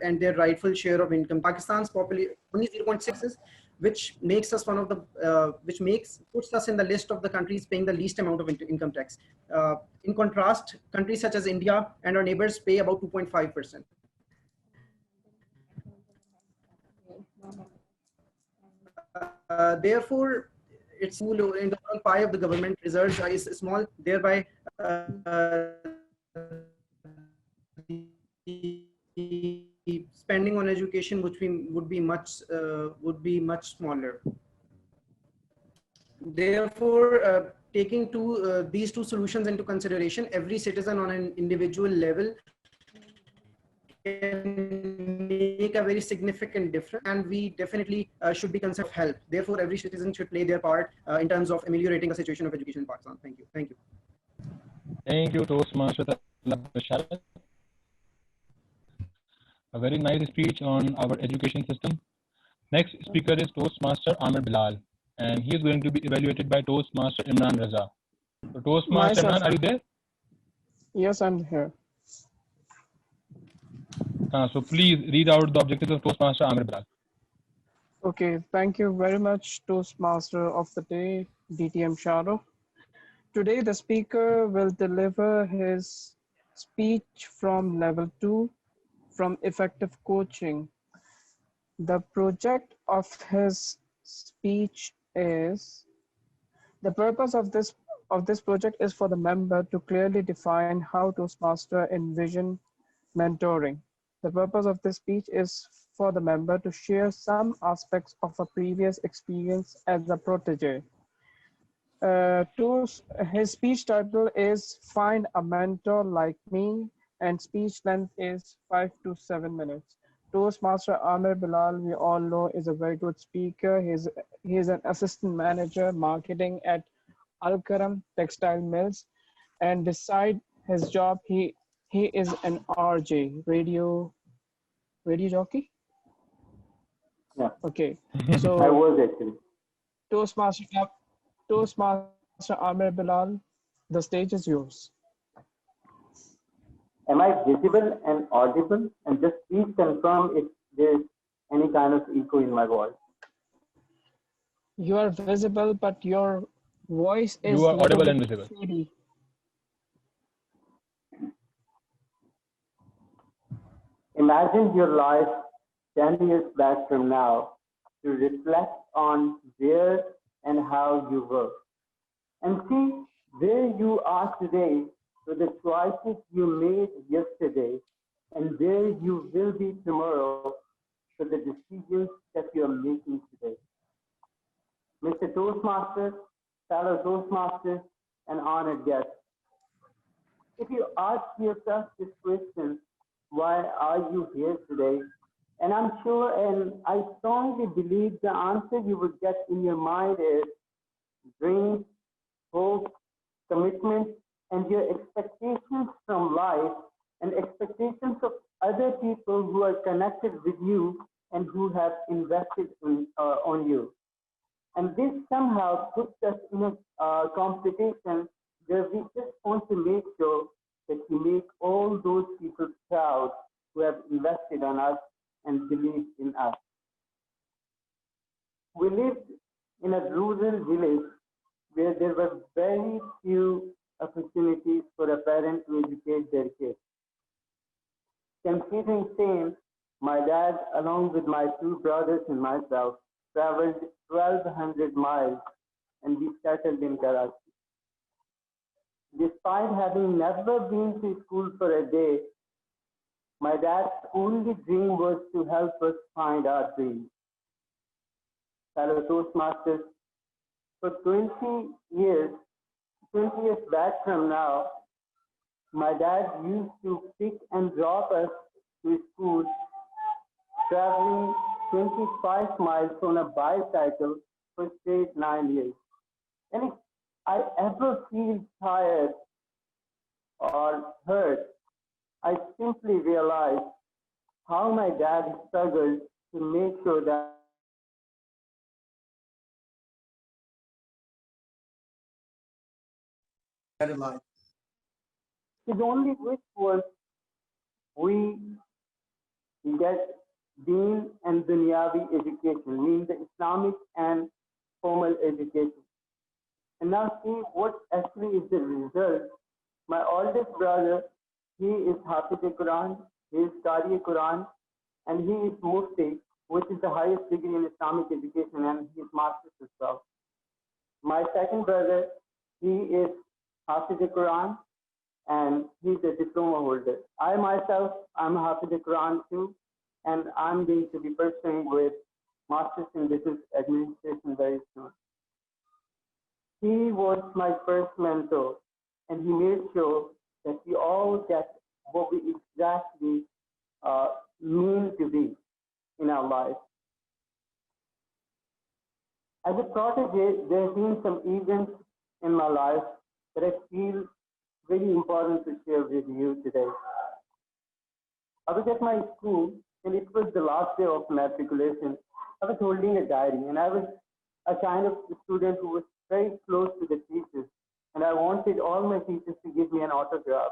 and their rightful share of income. Pakistan's population only 0.6, which makes us one of the puts us in the list of the countries paying the least amount of income tax. In contrast, countries such as India and our neighbors pay about 2.5%. Therefore, it's in the pie of the government reserves is small, thereby the spending on education would be much smaller. Therefore, taking these two solutions into consideration, every citizen on an individual level can make a very significant difference, and we definitely should be concerned of help. Therefore, every citizen should play their part in terms of ameliorating the situation of education in Pakistan. Thank you. Thank you. Thank you, Toastmaster Basharat. A very nice speech on our education system. Next speaker is Toastmaster Amir Bilal, and he is going to be evaluated by Toastmaster Imran Raza. So Toastmaster Myself. Imran, are you there? Yes, I'm here. So please read out the objectives of Toastmaster Amir Bilal. Okay, thank you very much, Toastmaster of the day, DTM Shahrukh. Today, the speaker will deliver his speech from level 2 from effective coaching. The project of his speech is, the purpose of this project is for the member to clearly define how Toastmaster envision mentoring. The purpose of this speech is for the member to share some aspects of a previous experience as a protege. His speech title is Find a Mentor Like Me, and speech length is 5 to 7 minutes. Toastmaster Amir Bilal, we all know, is a very good speaker. He's an assistant manager marketing at Al Karam Textile Mills, and beside his job, he is an RJ, radio jockey. Yeah. Okay. So I was actually. Toastmaster Amir Bilal, the stage is yours. Am I visible and audible? And just please confirm if there's any kind of echo in my voice. You are visible, but your voice is You are audible and visible. Faddy. Imagine your life 10 years back from now to reflect on where and how you were. And see where you are today with the choices you made yesterday and where you will be tomorrow for the decisions that you are making today. Mr. Toastmaster, fellow Toastmasters, and honored guests, if you ask yourself this question, why are you here today? And I'm sure and I strongly believe the answer you would get in your mind is dreams, hope, commitment, and your expectations from life and expectations of other people who are connected with you and who have invested on you. And this somehow puts us in a competition where we just want to make sure that we make all those people proud who have invested on us and believed in us. We lived in a rural village where there were very few opportunities for a parent to educate their kids. Considering same, my dad, along with my two brothers and myself, traveled 1,200 miles and we settled in Karachi. Despite having never been to school for a day, my dad's only dream was to help us find our dreams. Fellow Toastmasters, for 20 years back from now, my dad used to pick and drop us to school, traveling 25 miles on a bicycle for straight 9 years. And if I ever feel tired or hurt, I simply realize how my dad struggled to make sure that alive. His only wish was we get Deen and Dunyavi education, meaning the Islamic and formal education. And now see what actually is the result. My oldest brother, he is Hafiz Quran, he is Qari Quran, and he is Mufti, which is the highest degree in Islamic education, and he is Master's as well. My second brother, he is Hafiz Quran, and he's a diploma holder. I myself, I'm Hafiz Quran too, and I'm going to be pursuing with Master's in Business Administration very soon. He was my first mentor, and he made sure that we all get what we exactly mean to be in our life. As a protege, there have been some events in my life that I feel very important to share with you today. I was at my school, and it was the last day of matriculation. I was holding a diary, and I was a kind of student who was very close to the teachers, and I wanted all my teachers to give me an autograph.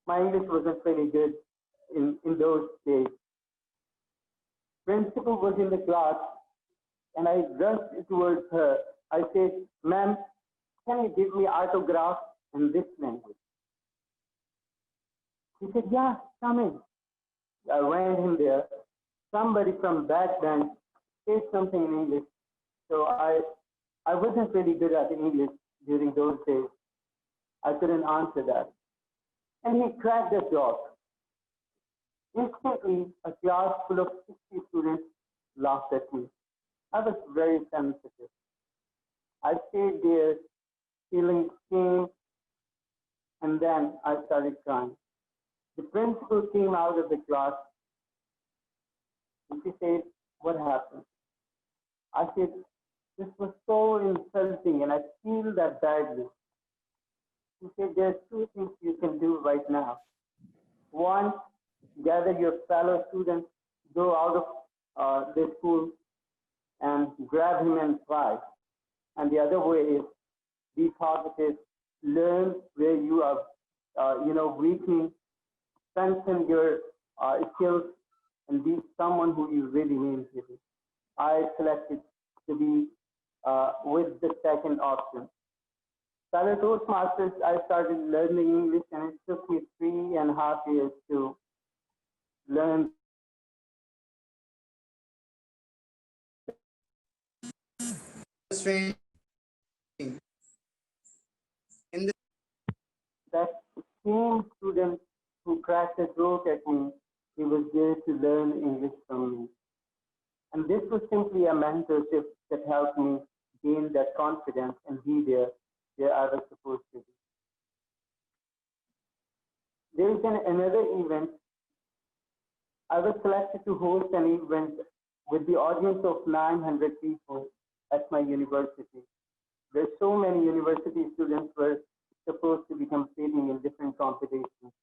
My English wasn't very good in those days. Principal was in the class, and I rushed towards her. I said, "Ma'am, can you give me autograph in this language?" She said, "Yeah, come in." I went in there. Somebody from back bench said something in English. So I wasn't really good at English during those days. I couldn't answer that. And he cracked the joke. Instantly, a class full of 60 students laughed at me. I was very sensitive. I stayed there feeling shame, and then I started crying. The principal came out of the class, and she said, "What happened?" I said, "This was so insulting, and I feel that badly." She said, "There are two things you can do right now. One, gather your fellow students, go out of the school, and grab him and fight. And the other way is be positive, learn where you are, weakening, strengthen your skills, and be someone who you really mean to be." I selected to be with the second option. Fellow Toastmasters, I started learning English, and it took me 3.5 years to learn. In that same student who cracked a joke at me, he was there to learn English from me. And this was simply a mentorship that helped me gain that confidence and be there where I was supposed to be. There is another event. I was selected to host an event with the audience of 900 people at my university, where so many university students were supposed to be competing in different competitions.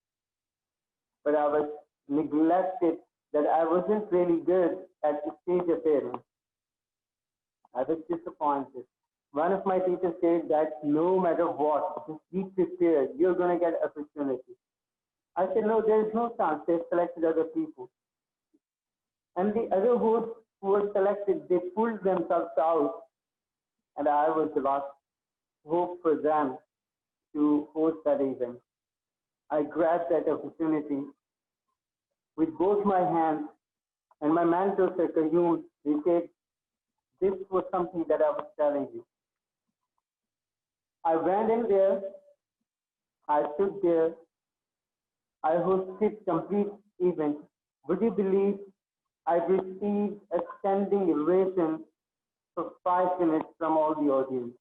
But I was neglected that I wasn't really good at stage appearance. I was disappointed. One of my teachers said that no matter what, just be prepared. You're going to get opportunity. I said, "No, there is no chance. They've selected other people." And the other hosts who were selected, they pulled themselves out, and I was the last hope for them to host that event. I grabbed that opportunity with both my hands, and my mentor, Sir Qayyum, he said, "This was something that I was telling you." I went in there, I stood there, I hosted complete event. Would you believe I received a standing ovation for 5 minutes from all the audience?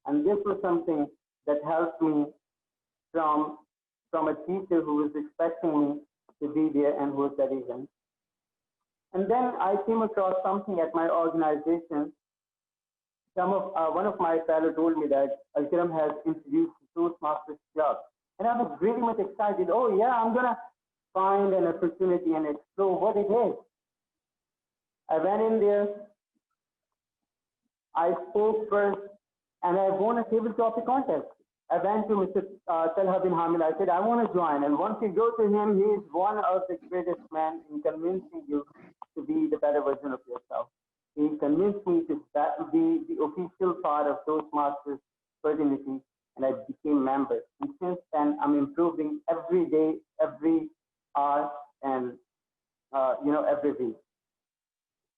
And this was something that helped me from a teacher who was expecting me to be there and host that event. And then I came across something at my organization. One of my fellow told me that Al-Kiram has introduced the Toastmasters Club. And I was really much excited. Oh yeah, I'm gonna find an opportunity and explore what it is. I went in there, I spoke first, and I won a table topic contest. I went to Mr. Talha bin Hamid. I said, "I want to join." And once you go to him, he is one of the greatest men in convincing you to be the better version of yourself. He convinced me to be the official part of Toastmasters fraternity, and I became member. And since then, I'm improving every day, every hour, and every week.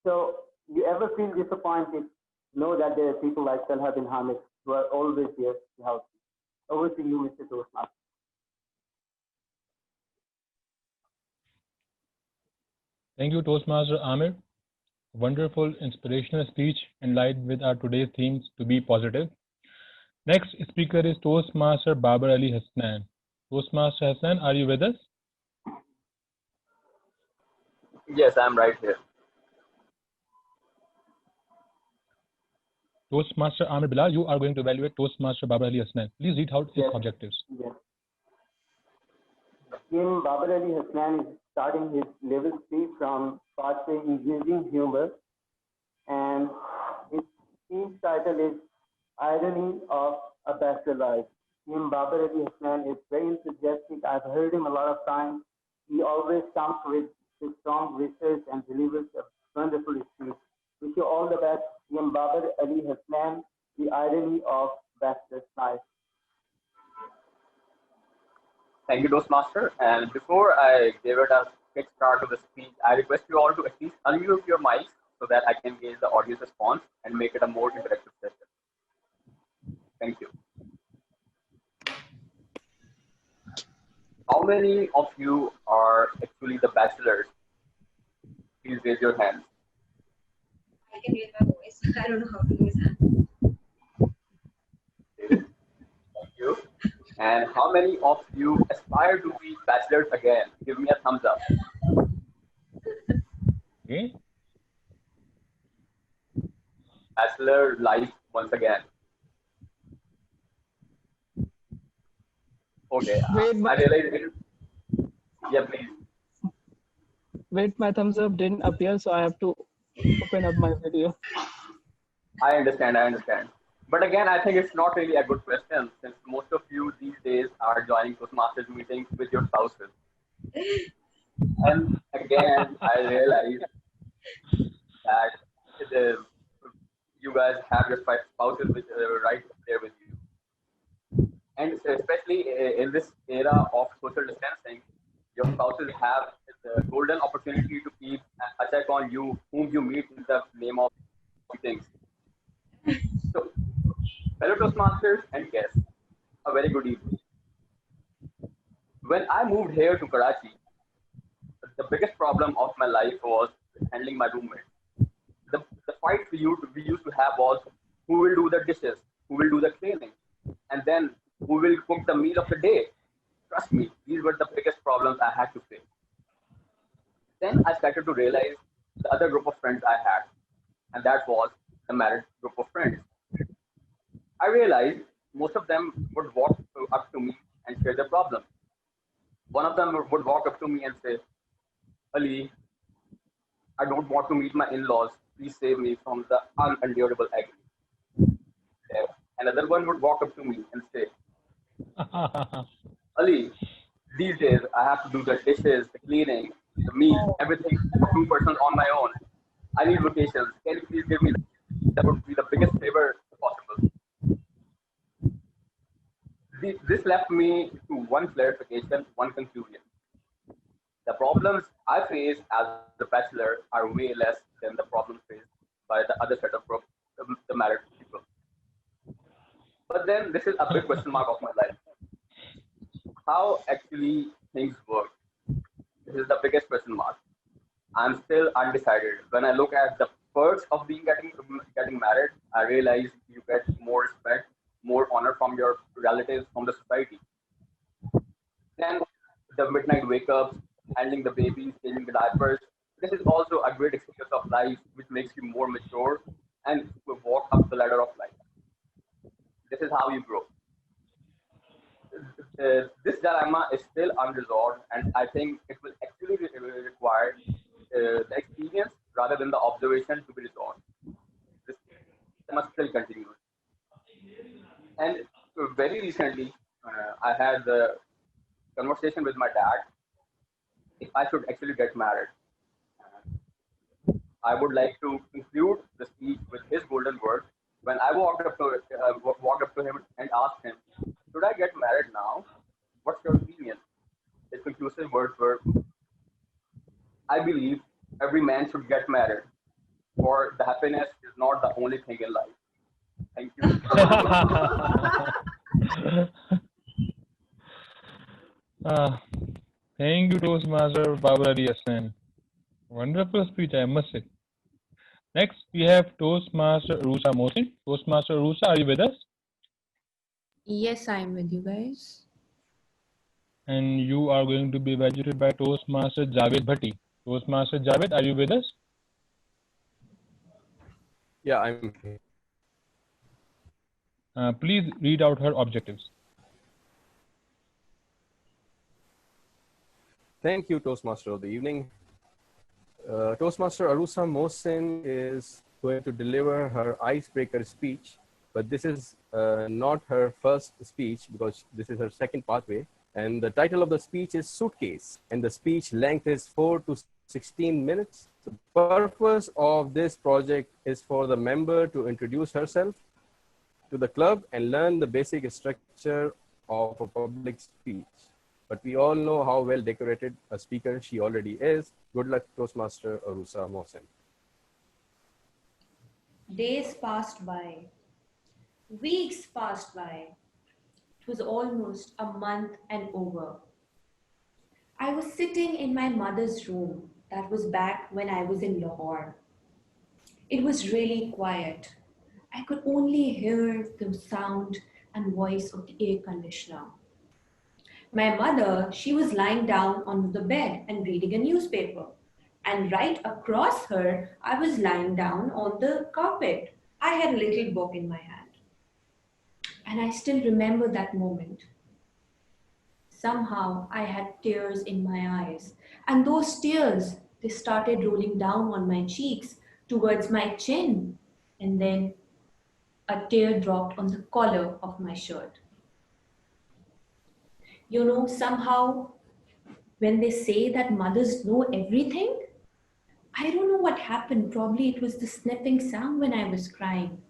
So you ever feel disappointed, know that there are people like Talha bin Hamid who are always here to help you. Over to you, Mr. Toastmaster. Thank you, Toastmaster Amir. Wonderful, inspirational speech in line with our today's themes to be positive. Next speaker is Toastmaster Babar Ali Hassan. Toastmaster Hassan, are you with us? Yes, I'm right here. Toastmaster Amir Bilal, you are going to evaluate Toastmaster Babar Ali Hassan. Please read out his objectives. Yes. Babar Ali Hassan is starting his level 3 from pathway engaging humor, and his speech title is Irony of a Bachelor Life. Babar Ali Hassan is very enthusiastic. I've heard him a lot of times. He always comes with his strong research and delivers a wonderful speech. Wish you all the best. Babar Ali Hassan, the irony of Bachelor's Life. Thank you, Toastmaster. And before I give it a quick start to the speech, I request you all to at least unmute your mics so that I can gauge the audience response and make it a more interactive session. Thank you. How many of you are actually the bachelors? Please raise your hands. I can raise my voice. I don't know how to raise hand. Thank you. And how many of you aspire to be bachelors again? Give me a thumbs up. Okay. Bachelor life once again. Okay. Wait, I realize it. Yeah, please. Wait, my thumbs up didn't appear, so I have to open up my video. I understand. But again, I think it's not really a good question since most of you these days are joining Toastmasters meetings with your spouses. And again, I realize that you guys have your spouses right there with you. And especially in this era of social distancing, your spouses have the golden opportunity to keep a check on you, whom you meet in the name of meetings. So, fellow Toastmasters and guests, a very good evening. When I moved here to Karachi, the biggest problem of my life was handling my roommate. The fight we used to have was who will do the dishes, who will do the cleaning, and then who will cook the meal of the day. Trust me, these were the biggest problems I had to face. Then I started to realize the other group of friends I had, and that was the married group of friends. I realized most of them would walk up to me and share their problem. One of them would walk up to me and say, Ali, I don't want to meet my in-laws. Please save me from the unendurable agony. Another one would walk up to me and say, Ali, these days I have to do the dishes, the cleaning, the meal, everything for 2 persons on my own. I need vacations. Can you please give me that? That would be the biggest favor possible. This left me to one clarification, one conclusion. The problems I face as a bachelor are way less than the problems faced by the other set of the married people. But then this is a big question mark of my life. How actually things work? This is the biggest question mark. I'm still undecided. When I look at the perks of getting married, I realize you get more respect, more honor from your relatives, from the society. Then the midnight wake-ups, handling the babies, changing the diapers. This is also a great experience of life, which makes you more mature and walk up the ladder of life. This is how you grow. This dilemma is still unresolved, and I think it will actually require the experience rather than the observation to be resolved. This must still continue. And very recently, I had the conversation with my dad if I should actually get married. I would like to conclude the speech with his golden words. When I walked up to him and asked him, should I get married now? What's your opinion? His conclusive words were, I believe every man should get married, for the happiness is not the only thing in life. Thank you. Thank you, Toastmaster Babar Ali Hassan. Wonderful speech, I must say. Next, we have Toastmaster Rusa Mohsin. Toastmaster Rusa, are you with us? Yes, I'm with you guys. And you are going to be evaluated by Toastmaster Javed Bhatti. Toastmaster Javed, are you with us? Yeah, I'm here. Please read out her objectives. Thank you, Toastmaster of the evening. Toastmaster Arusa Mohsin is going to deliver her icebreaker speech, but this is not her first speech because this is her second pathway. And the title of the speech is Suitcase, and the speech length is 4 to 16 minutes. The purpose of this project is for the member to introduce herself to the club and learn the basic structure of a public speech. But we all know how well decorated a speaker she already is. Good luck, Toastmaster Arusa Mohsin. Days passed by, weeks passed by. It was almost a month and over. I was sitting in my mother's room. That was back when I was in Lahore. It was really quiet. I could only hear the sound and voice of the air conditioner. My mother, she was lying down on the bed and reading a newspaper. And right across her, I was lying down on the carpet. I had a little book in my hand. And I still remember that moment. Somehow I had tears in my eyes. And those tears, they started rolling down on my cheeks towards my chin. And then a tear dropped on the collar of my shirt. You know, somehow when they say that mothers know everything, I don't know what happened. Probably it was the sniffing sound when I was crying.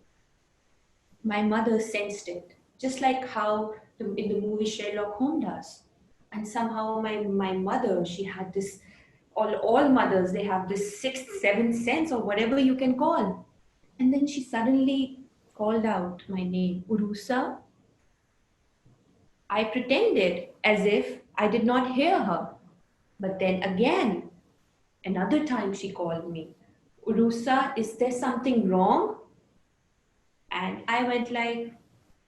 My mother sensed it, just like how in the movie Sherlock Holmes does. And somehow my mother, she had this, all mothers, they have this sixth, seventh sense or whatever you can call. And then she suddenly called out my name, Urusa. I pretended as if I did not hear her. But then again, another time she called me, Urusa, is there something wrong? And I went like,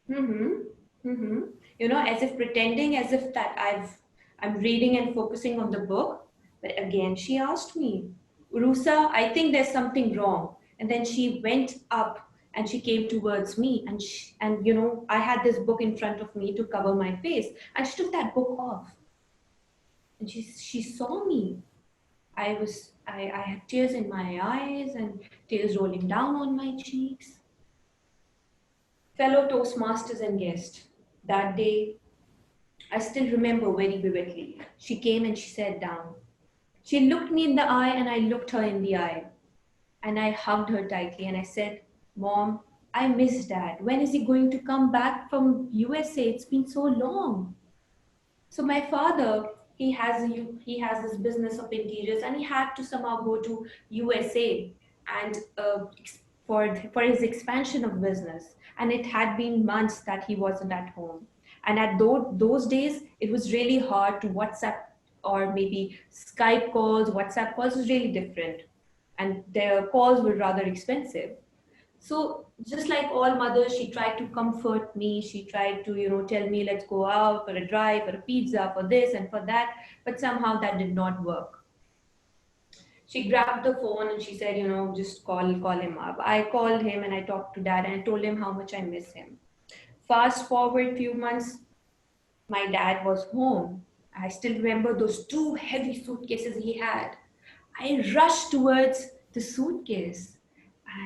you know, as if pretending as if that I'm reading and focusing on the book. But again, she asked me, Urusa, I think there's something wrong. And then she went up and she came towards me and you know, I had this book in front of me to cover my face and she took that book off. And she saw me. I had tears in my eyes and tears rolling down on my cheeks. Fellow Toastmasters and guests, that day, I still remember very vividly. She came and she sat down. She looked me in the eye and I looked her in the eye. And I hugged her tightly and I said, Mom, I miss Dad. When is he going to come back from USA? It's been so long. So my father, he has this business of interiors and he had to somehow go to USA and for his expansion of business. And it had been months that he wasn't at home. And at those days, it was really hard to WhatsApp or maybe Skype calls, WhatsApp calls was really different. And their calls were rather expensive. So just like all mothers, she tried to comfort me. She tried to, you know, tell me, let's go out for a drive, for a pizza, for this and for that. But somehow that did not work. She grabbed the phone and she said, you know, just call him up. I called him and I talked to Dad and I told him how much I miss him. Fast forward few months, my dad was home. I still remember those 2 heavy suitcases he had. I rushed towards the suitcase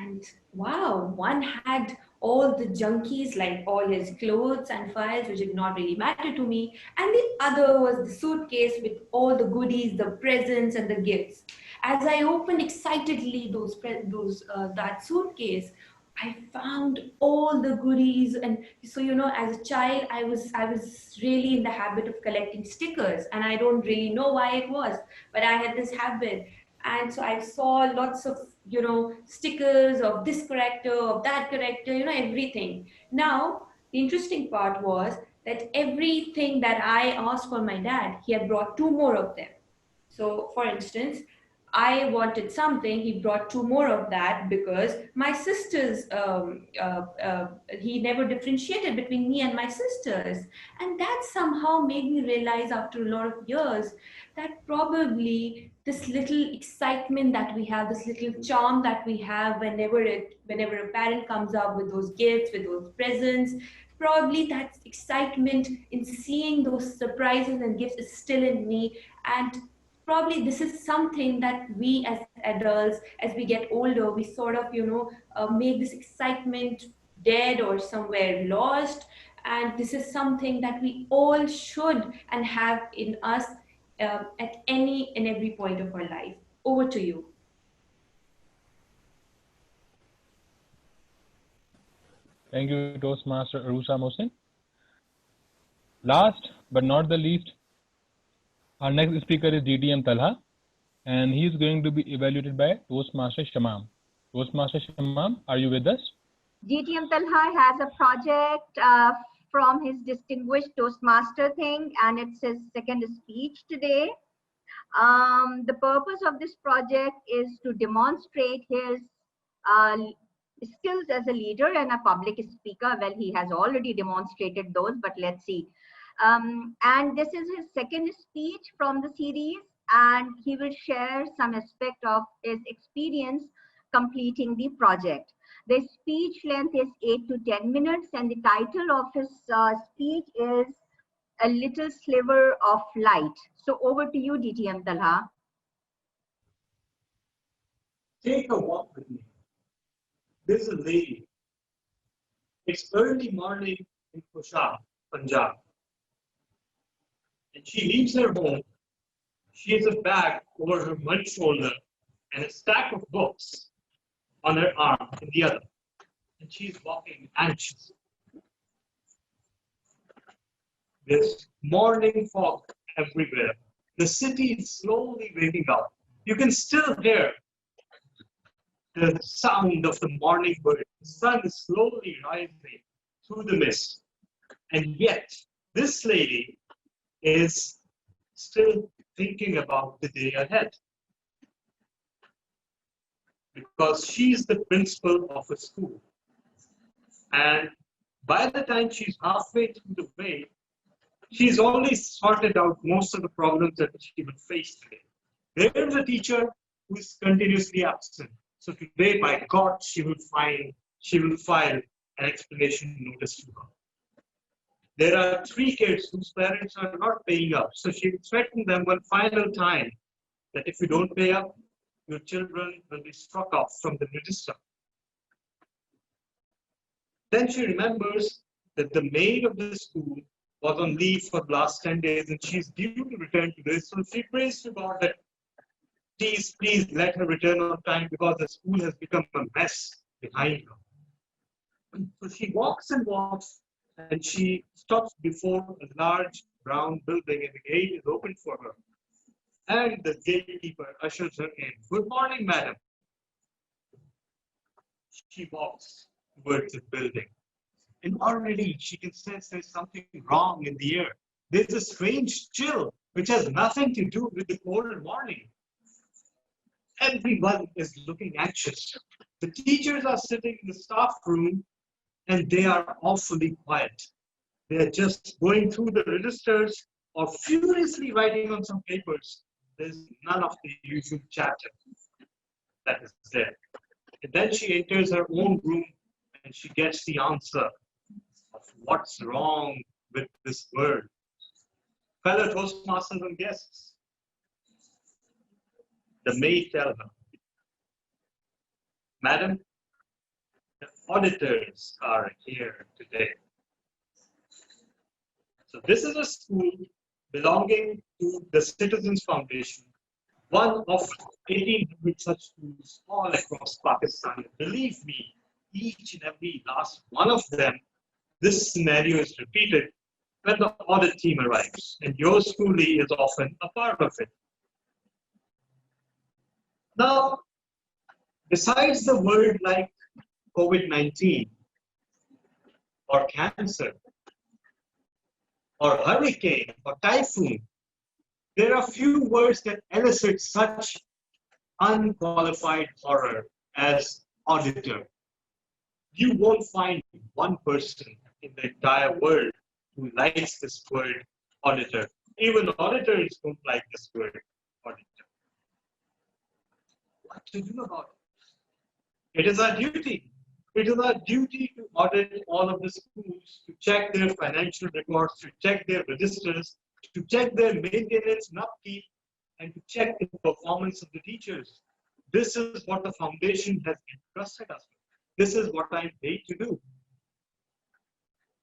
and wow, one had all the junkies, like all his clothes and files, which did not really matter to me. And the other was the suitcase with all the goodies, the presents and the gifts. As I opened excitedly that suitcase, I found all the goodies. And so, you know, as a child, I was really in the habit of collecting stickers, and I don't really know why it was, but I had this habit. And so I saw lots of, you know, stickers of this character, of that character, you know, everything. Now, the interesting part was that everything that I asked for my dad, he had brought 2 more of them. So for instance, I wanted something, he brought 2 more of that because my sisters, he never differentiated between me and my sisters. And that somehow made me realize after a lot of years that probably this little excitement that we have, this little charm that we have whenever a parent comes up with those gifts, with those presents, probably that excitement in seeing those surprises and gifts is still in me. And probably this is something that we as adults, as we get older, we sort of, make this excitement dead or somewhere lost. And this is something that we all should and have in us at any and every point of our life. Over to you. Thank you, Toastmaster Arusa Mohsin. Last but not the least, our next speaker is DTM Talha, and he is going to be evaluated by Toastmaster Shamam. Toastmaster Shamam, are you with us? DTM Talha has a project from his distinguished Toastmaster thing, and it's his second speech today. The purpose of this project is to demonstrate his skills as a leader and a public speaker. Well, he has already demonstrated those, but let's see. And this is his second speech from the series, and he will share some aspect of his experience completing the project. The speech length is 8 to 10 minutes, and the title of his speech is A Little Sliver of Light. So over to you, DTM Talha. Take a walk with me. There's a lady. It's early morning in Ashar, Punjab. And she leaves her home. She has a bag over her one shoulder and a stack of books on her arm in the other. And she's walking anxious. There's morning fog everywhere. The city is slowly waking up. You can still hear the sound of the morning bird. The sun is slowly rising through the mist. And yet, this lady is still thinking about the day ahead. Because she's the principal of a school. And by the time she's halfway through the way, she's already sorted out most of the problems that she will face today. There is a teacher who is continuously absent. So today, by God, she will file an explanation notice to her. There are 3 kids whose parents are not paying up. So she will threaten them one final time that if you don't pay up, your children will be struck off from the register. Then she remembers that the maid of the school was on leave for the last 10 days and she's due to return today. So she prays to God that please let her return on time because the school has become a mess behind her. So she walks and walks and she stops before a large brown building and the gate is opened for her. And the gatekeeper ushers her in. Good morning, madam. She walks towards the building. And already she can sense there's something wrong in the air. There's a strange chill which has nothing to do with the cold morning. Everyone is looking anxious. The teachers are sitting in the staff room and they are awfully quiet. They're just going through the registers or furiously writing on some papers. There's none of the usual chatter that is there. And then she enters her own room and she gets the answer of what's wrong with this word. Fellow Toastmasters and guests, the maid tells her, Madam, the auditors are here today. So this is a school belonging to the Citizens Foundation, one of 1,800 such schools all across Pakistan. Believe me, each and every last one of them, this scenario is repeated when the audit team arrives, and your schoolie is often a part of it. Now, besides the word like COVID-19 or cancer or hurricane or typhoon, there are few words that elicit such unqualified horror as auditor. You won't find one person in the entire world who likes this word auditor. Even auditors don't like this word auditor. What to do about it? It is our duty. It is our duty to audit all of the schools, to check their financial records, to check their registers, to check their maintenance and upkeep, and to check the performance of the teachers. This is what the foundation has entrusted us with. This is what I'm paid to do.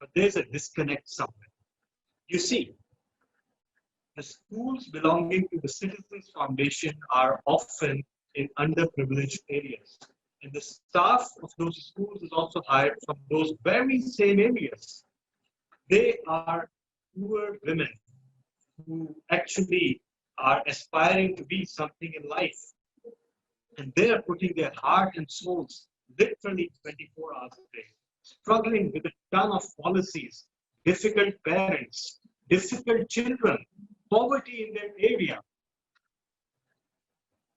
But there's a disconnect somewhere. You see, the schools belonging to the Citizens Foundation are often in underprivileged areas. And the staff of those schools is also hired from those very same areas. They are poor women who actually are aspiring to be something in life. And they are putting their heart and souls literally 24 hours a day, struggling with a ton of policies, difficult parents, difficult children, poverty in their area.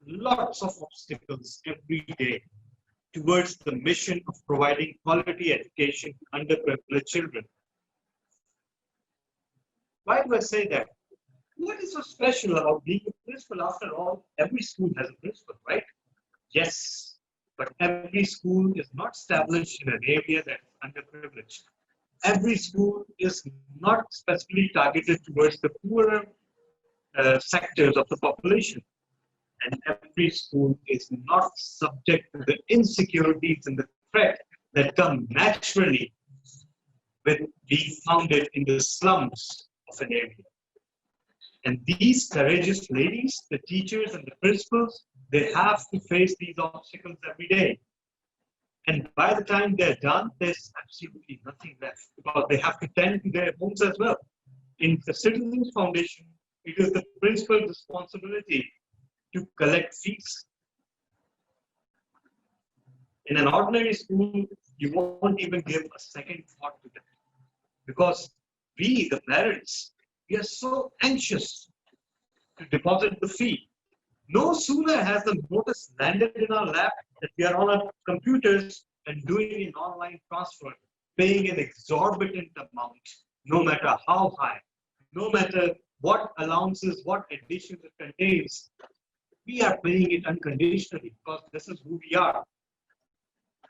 Lots of obstacles every day towards the mission of providing quality education to underprivileged children. Why do I say that? What is so special about being a principal? After all, every school has a principal, right? Yes, but every school is not established in an area that is underprivileged. Every school is not specifically targeted towards the poorer sectors of the population. And every school is not subject to the insecurities and the threat that come naturally with being founded in the slums of an area. And these courageous ladies, the teachers and the principals, they have to face these obstacles every day. And by the time they're done, there's absolutely nothing left because they have to tend to their homes as well. In the Citizens Foundation, it is the principal's responsibility to collect fees. In an ordinary school, you won't even give a second thought to that because we, the parents, we are so anxious to deposit the fee. No sooner has the notice landed in our lap that we are on our computers and doing an online transfer, paying an exorbitant amount, no matter how high, no matter what allowances, what additions it contains. We are paying it unconditionally because this is who we are.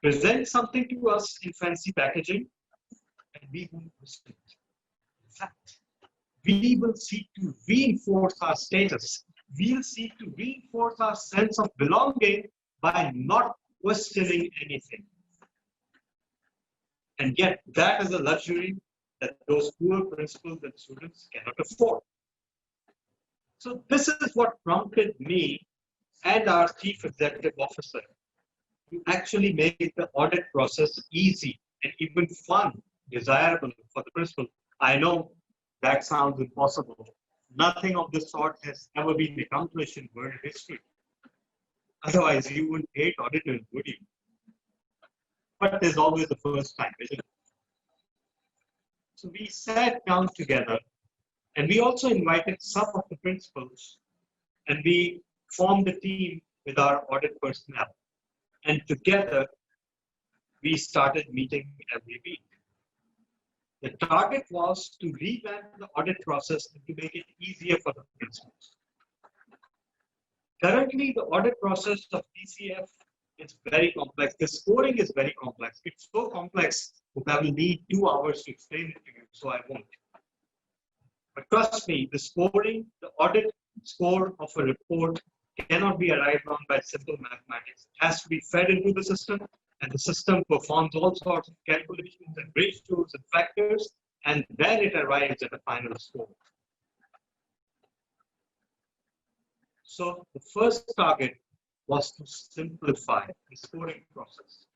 Present something to us in fancy packaging and we won't listen. In fact, we will seek to reinforce our status. We'll seek to reinforce our sense of belonging by not questioning anything. And yet, that is a luxury that those poor principals and students cannot afford. So this is what prompted me and our chief executive officer to actually make the audit process easy and even fun, desirable for the principal. I know that sounds impossible. Nothing of this sort has ever been accomplished in world history. Otherwise, you wouldn't hate auditors, would you? But there's always the first time, isn't it? So we sat down together and we also invited some of the principals and we formed a team with our audit personnel. And together, we started meeting every week. The target was to revamp the audit process and to make it easier for the principals. Currently, the audit process of PCF is very complex. The scoring is very complex. It's so complex that I will need 2 hours to explain it to you, so I won't. But trust me, the scoring, the audit score of a report cannot be arrived on by simple mathematics. It has to be fed into the system, and the system performs all sorts of calculations and ratios and factors, and then it arrives at a final score. So the first target was to simplify the scoring process.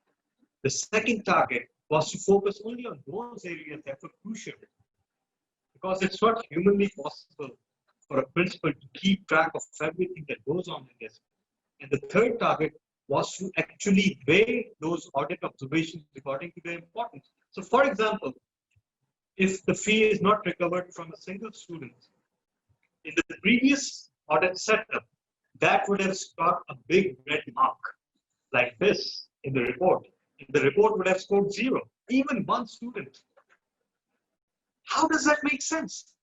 The second target was to focus only on those areas that were crucial, because it's not humanly possible for a principal to keep track of everything that goes on in this. And the third target was to actually weigh those audit observations according to their importance. So for example, if the fee is not recovered from a single student, in the previous audit setup, that would have struck a big red mark like this in the report. The report would have scored 0, even one student. How does that make sense?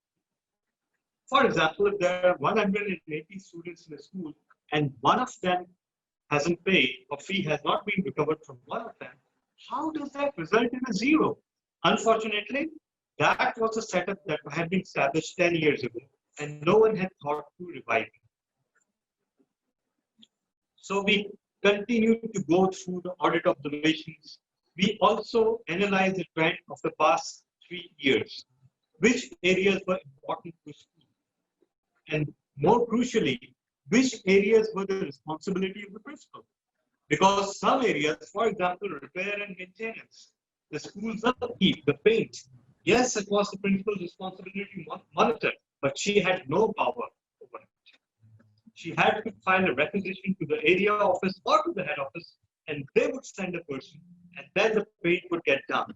For example, if there are 180 students in a school and one of them hasn't paid or fee has not been recovered from one of them, how does that result in a 0? Unfortunately, that was a setup that had been established 10 years ago and no one had thought to revive it. So we continue to go through the audit observations. We also analyze the trend of the past 3 years. Which areas were important to school? And more crucially, which areas were the responsibility of the principal? Because some areas, for example, repair and maintenance, the school's upkeep, the paint, yes, it was the principal's responsibility to monitor, but she had no power over it. She had to file a requisition to the area office or to the head office, and they would send a person, and then the paint would get done.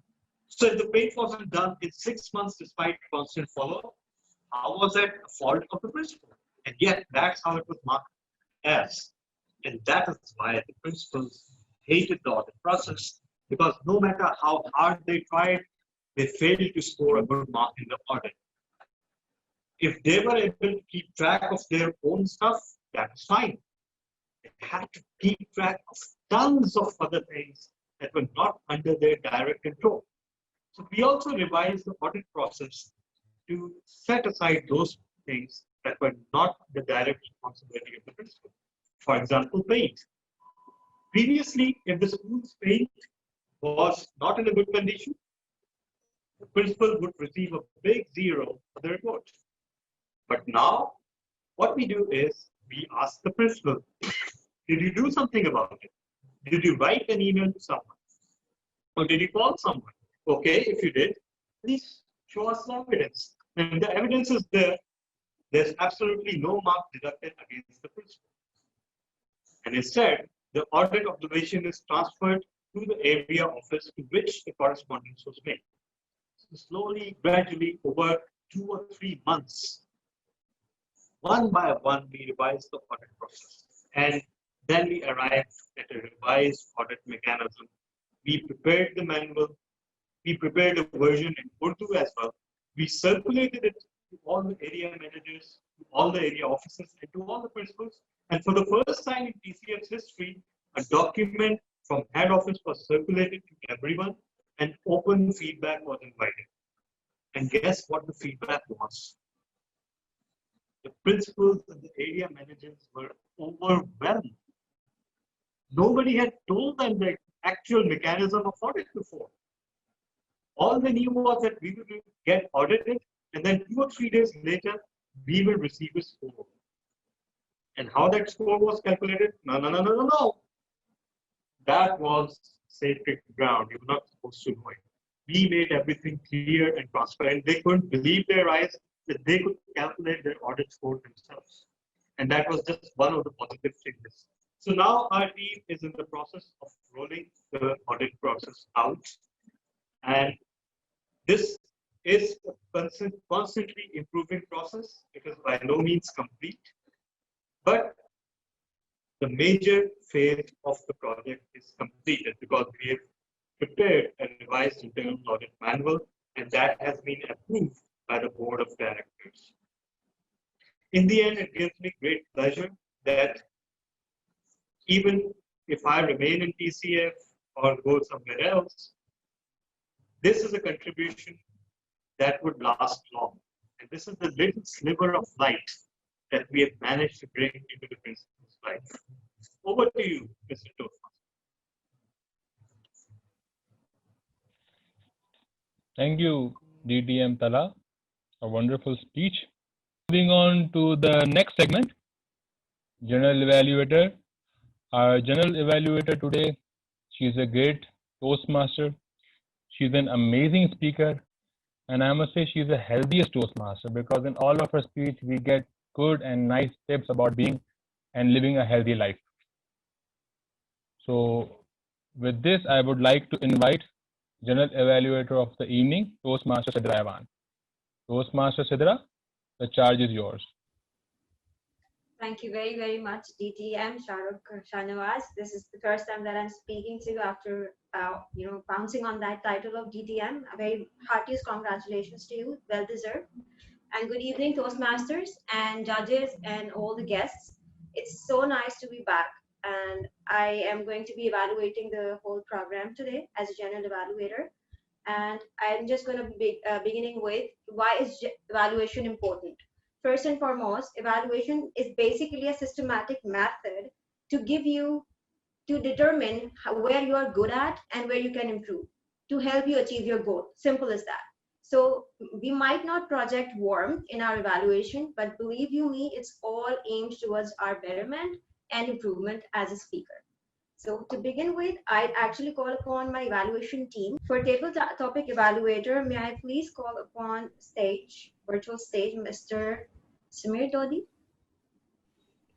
So if the paint wasn't done in 6 months despite constant follow-up, how was that a fault of the principal? And yet that's how it was marked as. And that is why the principals hated the audit process, because no matter how hard they tried, they failed to score a good mark in the audit. If they were able to keep track of their own stuff, that's fine. They had to keep track of tons of other things that were not under their direct control. So we also revised the audit process to set aside those things that were not the direct responsibility of the principal. For example, paint. Previously, if the school's paint was not in a good condition, the principal would receive a big 0 for the report. But now, what we do is we ask the principal, did you do something about it? Did you write an email to someone? Or did you call someone? Okay, if you did, please show us the evidence. And the evidence is there. There's absolutely no mark deducted against the principal. And instead, the audit observation is transferred to the area office to which the correspondence was made. So slowly, gradually, over 2 or 3 months, one by one, we revised the audit process. And then we arrived at a revised audit mechanism. We prepared the manual. We prepared a version in Urdu as well. We circulated it to all the area managers, to all the area officers, and to all the principals. And for the first time in TCF's history, a document from head office was circulated to everyone, and open feedback was invited. And guess what the feedback was? The principals and the area managers were overwhelmed. Nobody had told them the actual mechanism of audit before. All they knew was that we will get audited, and then 2 or 3 days later, we will receive a score. And how that score was calculated? No. That was sacred ground. You were not supposed to know it. We made everything clear and transparent. They couldn't believe their eyes that they could calculate their audit score themselves. And that was just one of the positive changes. So now our team is in the process of rolling the audit process out. And this is a constantly improving process. It is by no means complete. But the major phase of the project is completed because we have prepared a revised internal audit manual, and that has been approved by the board of directors. In the end, it gives me great pleasure that even if I remain in TCF or go somewhere else, this is a contribution that would last long. And this is the little sliver of light that we have managed to bring into the principal's life. Over to you, Mr. Toastmaster. Thank you, DTM Talha. A wonderful speech. Moving on to the next segment, General Evaluator. Our General Evaluator today, she's a great Toastmaster. She's an amazing speaker. And I must say she's the healthiest Toastmaster because in all of her speech, we get good and nice tips about being and living a healthy life. So with this, I would like to invite General Evaluator of the evening, Toastmaster Sidra. Toastmaster Sidra, the charge is yours. Thank you very, very much, DTM, Shahrukh, Shanawaz. This is the first time that I'm speaking to you after, bouncing on that title of DTM. A very heartiest congratulations to you, well deserved. And good evening, Toastmasters and judges and all the guests. It's so nice to be back. And I am going to be evaluating the whole program today as a general evaluator. And I'm just going to be beginning with why is evaluation important? First and foremost, evaluation is basically a systematic method to give you to determine where you are good at and where you can improve to help you achieve your goal. Simple as that. So we might not project warmth in our evaluation, but believe you me, it's all aimed towards our betterment and improvement as a speaker. So to begin with, I'd actually call upon my evaluation team. For table topic evaluator, may I please call upon virtual stage, Mr. Samir Dodi?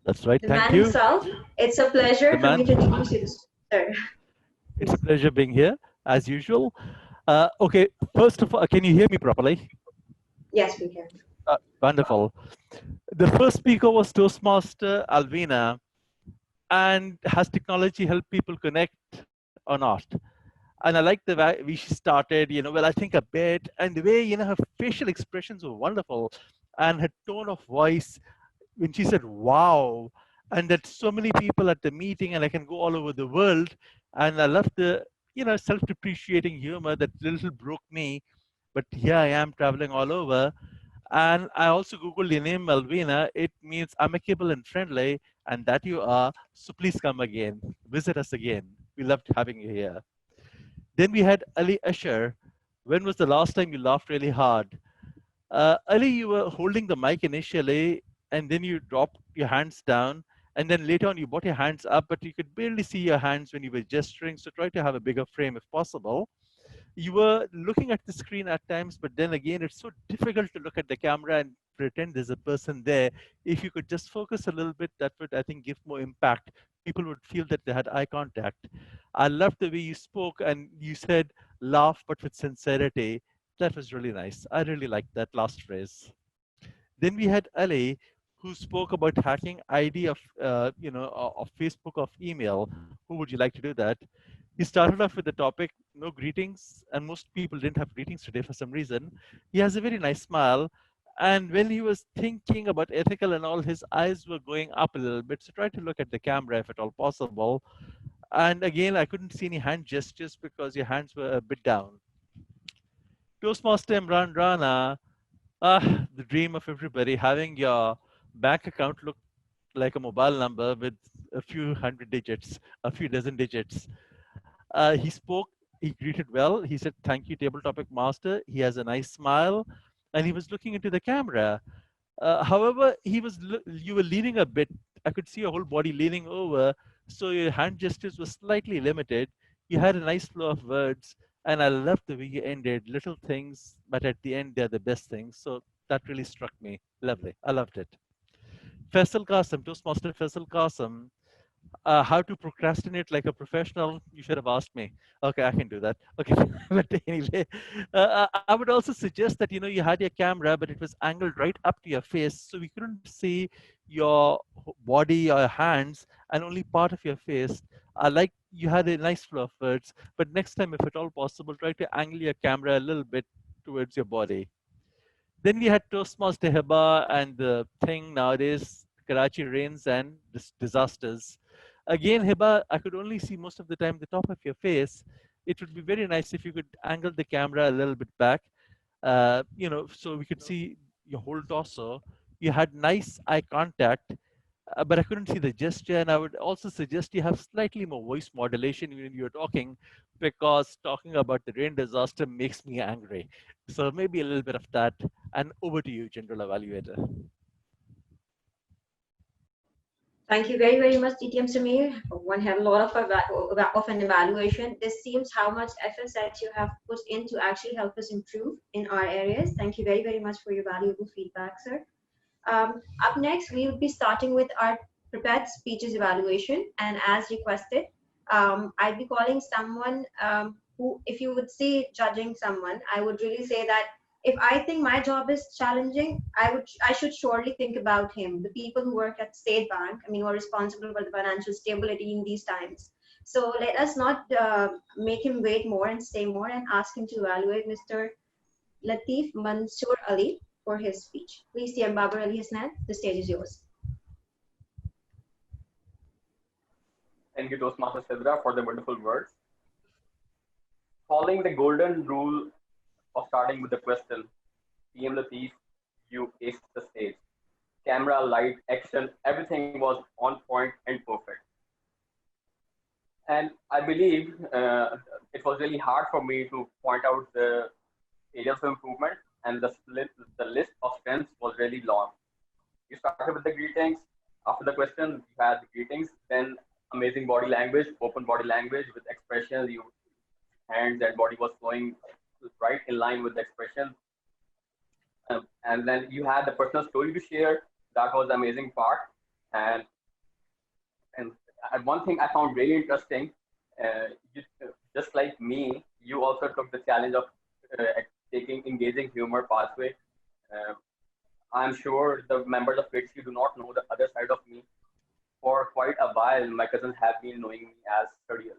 That's right. The Thank man you. himself. It's a pleasure The for me man. to introduce you, sir. It's a pleasure being here, as usual. Okay, first of all, can you hear me properly? Yes, we can. Wonderful. The first speaker was Toastmaster Alveena. And has technology helped people connect or not? And I like the way she started, well, I think a bit, and the way, her facial expressions were wonderful, and her tone of voice when she said, wow, and that so many people at the meeting, and I can go all over the world. And I love the, self-depreciating humor that little broke me, but here I am traveling all over. And I also Googled your name, Alveena. It means amicable and friendly, and that you are. So please come again. Visit us again. We loved having you here. Then we had Ali Ashar. When was the last time you laughed really hard? Ali, you were holding the mic initially, and then you dropped your hands down. And then later on, you brought your hands up, but you could barely see your hands when you were gesturing. So try to have a bigger frame if possible. You were looking at the screen at times, but then again, it's so difficult to look at the camera and pretend there's a person there. If you could just focus a little bit, that would, I think, give more impact. People would feel that they had eye contact. I loved the way you spoke and you said, laugh, but with sincerity. That was really nice. I really liked that last phrase. Then we had Ali, who spoke about hacking ID of, of Facebook, of email. Who would you like to do that? He started off with the topic, no greetings, and most people didn't have greetings today for some reason. He has a very nice smile. And when he was thinking about ethical and all, his eyes were going up a little bit. So try to look at the camera if at all possible. And again, I couldn't see any hand gestures because your hands were a bit down. Toastmaster Imran Rana, the dream of everybody, having your bank account look like a mobile number with a few hundred digits, a few dozen digits. He spoke, he greeted well. He said, thank you, table topic master. He has a nice smile and he was looking into the camera. However, you were leaning a bit. I could see your whole body leaning over. So your hand gestures were slightly limited. You had a nice flow of words. And I loved the way you ended, little things, but at the end, they're the best things. So that really struck me. Lovely. I loved it. Faisal Qasim, Toastmaster Faisal Qasim, how to procrastinate like a professional, you should have asked me. Okay, I can do that. Okay, but anyway, I would also suggest that, you had your camera, but it was angled right up to your face. So we couldn't see your body or your hands and only part of your face. Like you had a nice flow of words, but next time, if at all possible, try to angle your camera a little bit towards your body. Then we had Toastmaster Hiba and the thing nowadays, Karachi rains and disasters. Again, Hiba, I could only see most of the time the top of your face. It would be very nice if you could angle the camera a little bit back, so we could see your whole torso. You had nice eye contact, but I couldn't see the gesture. And I would also suggest you have slightly more voice modulation when you're talking, because talking about the rain disaster makes me angry. So maybe a little bit of that. And over to you, General Evaluator. Thank you very, very much, DTM Samir. One had a lot of an evaluation. This seems how much effort that you have put in to actually help us improve in our areas. Thank you very, very much for your valuable feedback, sir. Up next, we will be starting with our prepared speeches evaluation. And as requested, I'd be calling someone who, if you would see judging someone, I would really say that if I think my job is challenging, I should surely think about him, the people who work at State Bank, I mean, who are responsible for the financial stability in these times. So let us not make him wait more and stay more, and ask him to evaluate Mr. Latif Mansoor Ali for his speech. Please, TM Babar Ali Hasnan, the stage is yours. Thank you, Toastmaster Sidra, for the wonderful words. Following the golden rule of starting with the question, PM Latif, you aced the stage. Camera, light, action, everything was on point and perfect. And I believe it was really hard for me to point out the areas of improvement, and the list of strengths was really long. You started with the greetings. After the question, you had the greetings, then amazing body language, open body language with expressions. Your hands and body was flowing right in line with the expression. And then you had the personal story to share. That was the amazing part. And one thing I found really interesting, just like me, you also took the challenge of taking engaging humor pathway. I'm sure the members of PITSU do not know the other side of me. For quite a while, my cousins have been knowing me as surreal.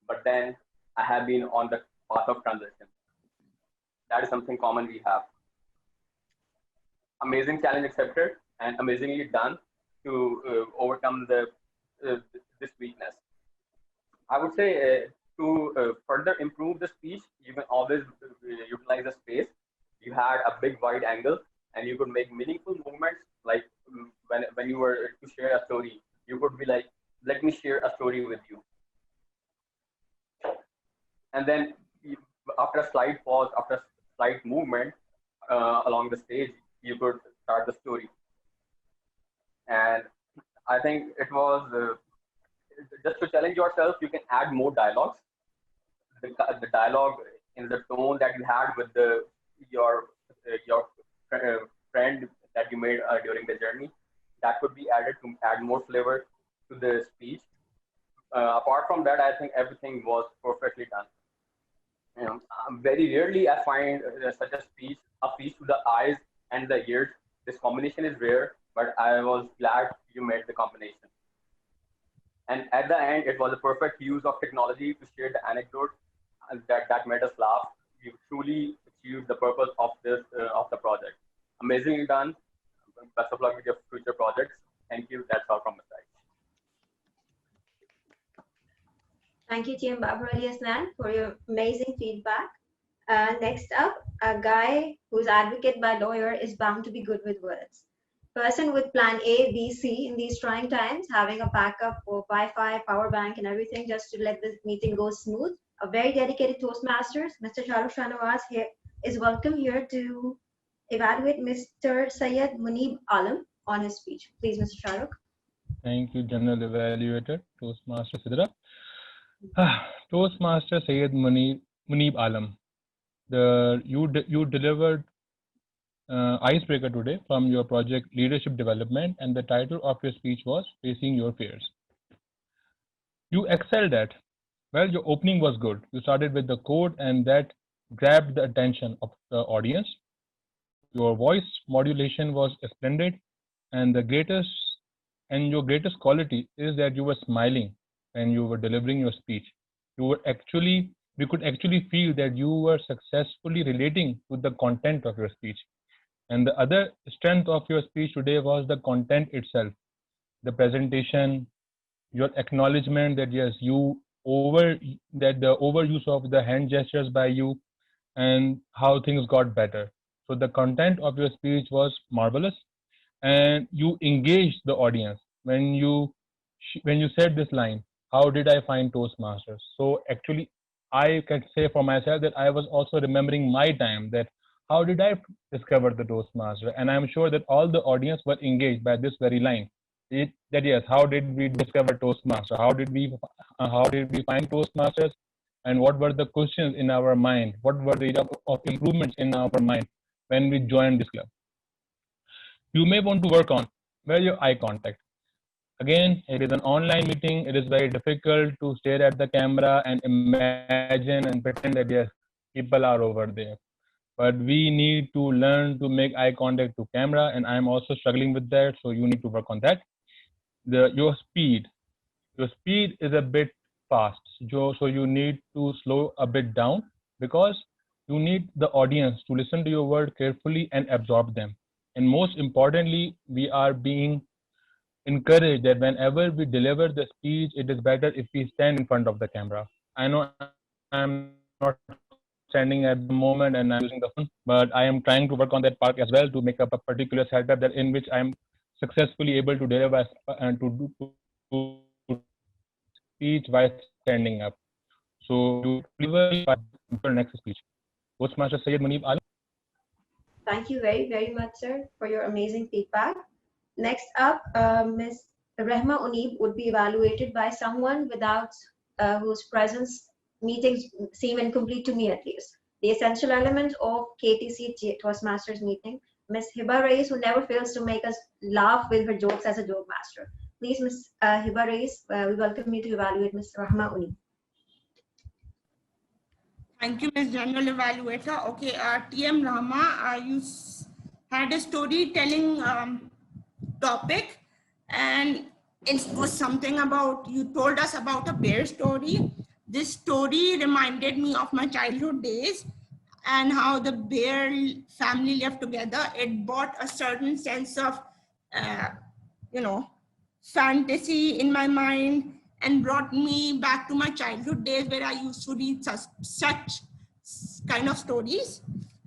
But then I have been on the path of transition. That is something common we have. Amazing challenge accepted and amazingly done to overcome this weakness. I would say to further improve the speech, you can always utilize the space. You had a big wide angle and you could make meaningful movements, like when you were to share a story, you could be like, let me share a story with you. And then after a slight pause, after a slight movement along the stage, you could start the story. And I think it was just to challenge yourself, you can add more dialogues. The dialogue in the tone that you had with your friend that you made during the journey, that could be added to add more flavor to the speech. Apart from that, I think everything was perfectly done. You know, very rarely I find such a speech to the eyes and the ears. This combination is rare, but I was glad you made the combination. And at the end, it was a perfect use of technology to share the anecdote that made us laugh. You truly achieved the purpose of the project. Amazingly done. Best of luck with your future projects. Thank you. That's all from my side. Thank you, TM Babar Ali Hasnan, for your amazing feedback. Next up, a guy whose advocate by lawyer is bound to be good with words. Person with plan A, B, C in these trying times, having a backup for Wi-Fi, power bank, and everything just to let the meeting go smooth. A very dedicated Toastmasters, Mr. Shahrukh here is welcome here to evaluate Mr. Syed Muneeb Alam on his speech. Please, Mr. Shahrukh. Thank you, General Evaluator, Toastmaster Sidra. Toastmaster Syed Muneeb Alam. You delivered icebreaker today from your project Leadership Development, and the title of your speech was Facing Your Fears. You excelled at. Well, your opening was good. You started with the code, and that grabbed the attention of the audience. Your voice modulation was splendid, and your greatest quality is that you were smiling when you were delivering your speech. We could actually feel that you were successfully relating to the content of your speech. And the other strength of your speech today was the content itself, the presentation, your acknowledgement that yes, the overuse of the hand gestures by you, and how things got better. So the content of your speech was marvelous, and you engaged the audience when you said this line, how did I find Toastmasters? So actually, I can say for myself that I was also remembering my time, that how did I discover the Toastmaster? And I'm sure that all the audience were engaged by this very line. That yes, how did we discover Toastmaster? How did we find Toastmasters? And what were the questions in our mind? What were the areas of improvements in our mind when we joined this club? You may want to work on your eye contact. Again, it is an online meeting. It is very difficult to stare at the camera and imagine and pretend that yes, people are over there. but we need to learn to make eye contact to camera, and I'm also struggling with that. So you need to work on that. Your speed is a bit fast, so you need to slow a bit down, because you need the audience to listen to your word carefully and absorb them. And most importantly, we are being encouraged that whenever we deliver the speech, it is better if we stand in front of the camera. I know I'm not standing at the moment and I'm using the phone, but I am trying to work on that part as well to make up a particular setup that in which I'm successfully able to deliver and to do speech while standing up. So you deliver your next speech. Toastmaster Syed, Muneeb, Thank you very, very much, sir, for your amazing feedback. Next up, Ms. Rahma Uneeb would be evaluated by someone without whose presence meetings seem incomplete to me, at least. The essential element of KTC Toastmasters meeting, Ms. Hiba Raees, who never fails to make us laugh with her jokes as a joke master. Please, Ms. Hiba Raees, we welcome you to evaluate Ms. Rahma Uneeb. Thank you, Ms. General Evaluator. Okay, TM Rahma, you had a storytelling topic, and it was something about, you told us about a bear story. This story reminded me of my childhood days and how the bear family lived together. It brought a certain sense of, fantasy in my mind, and brought me back to my childhood days where I used to read such kind of stories.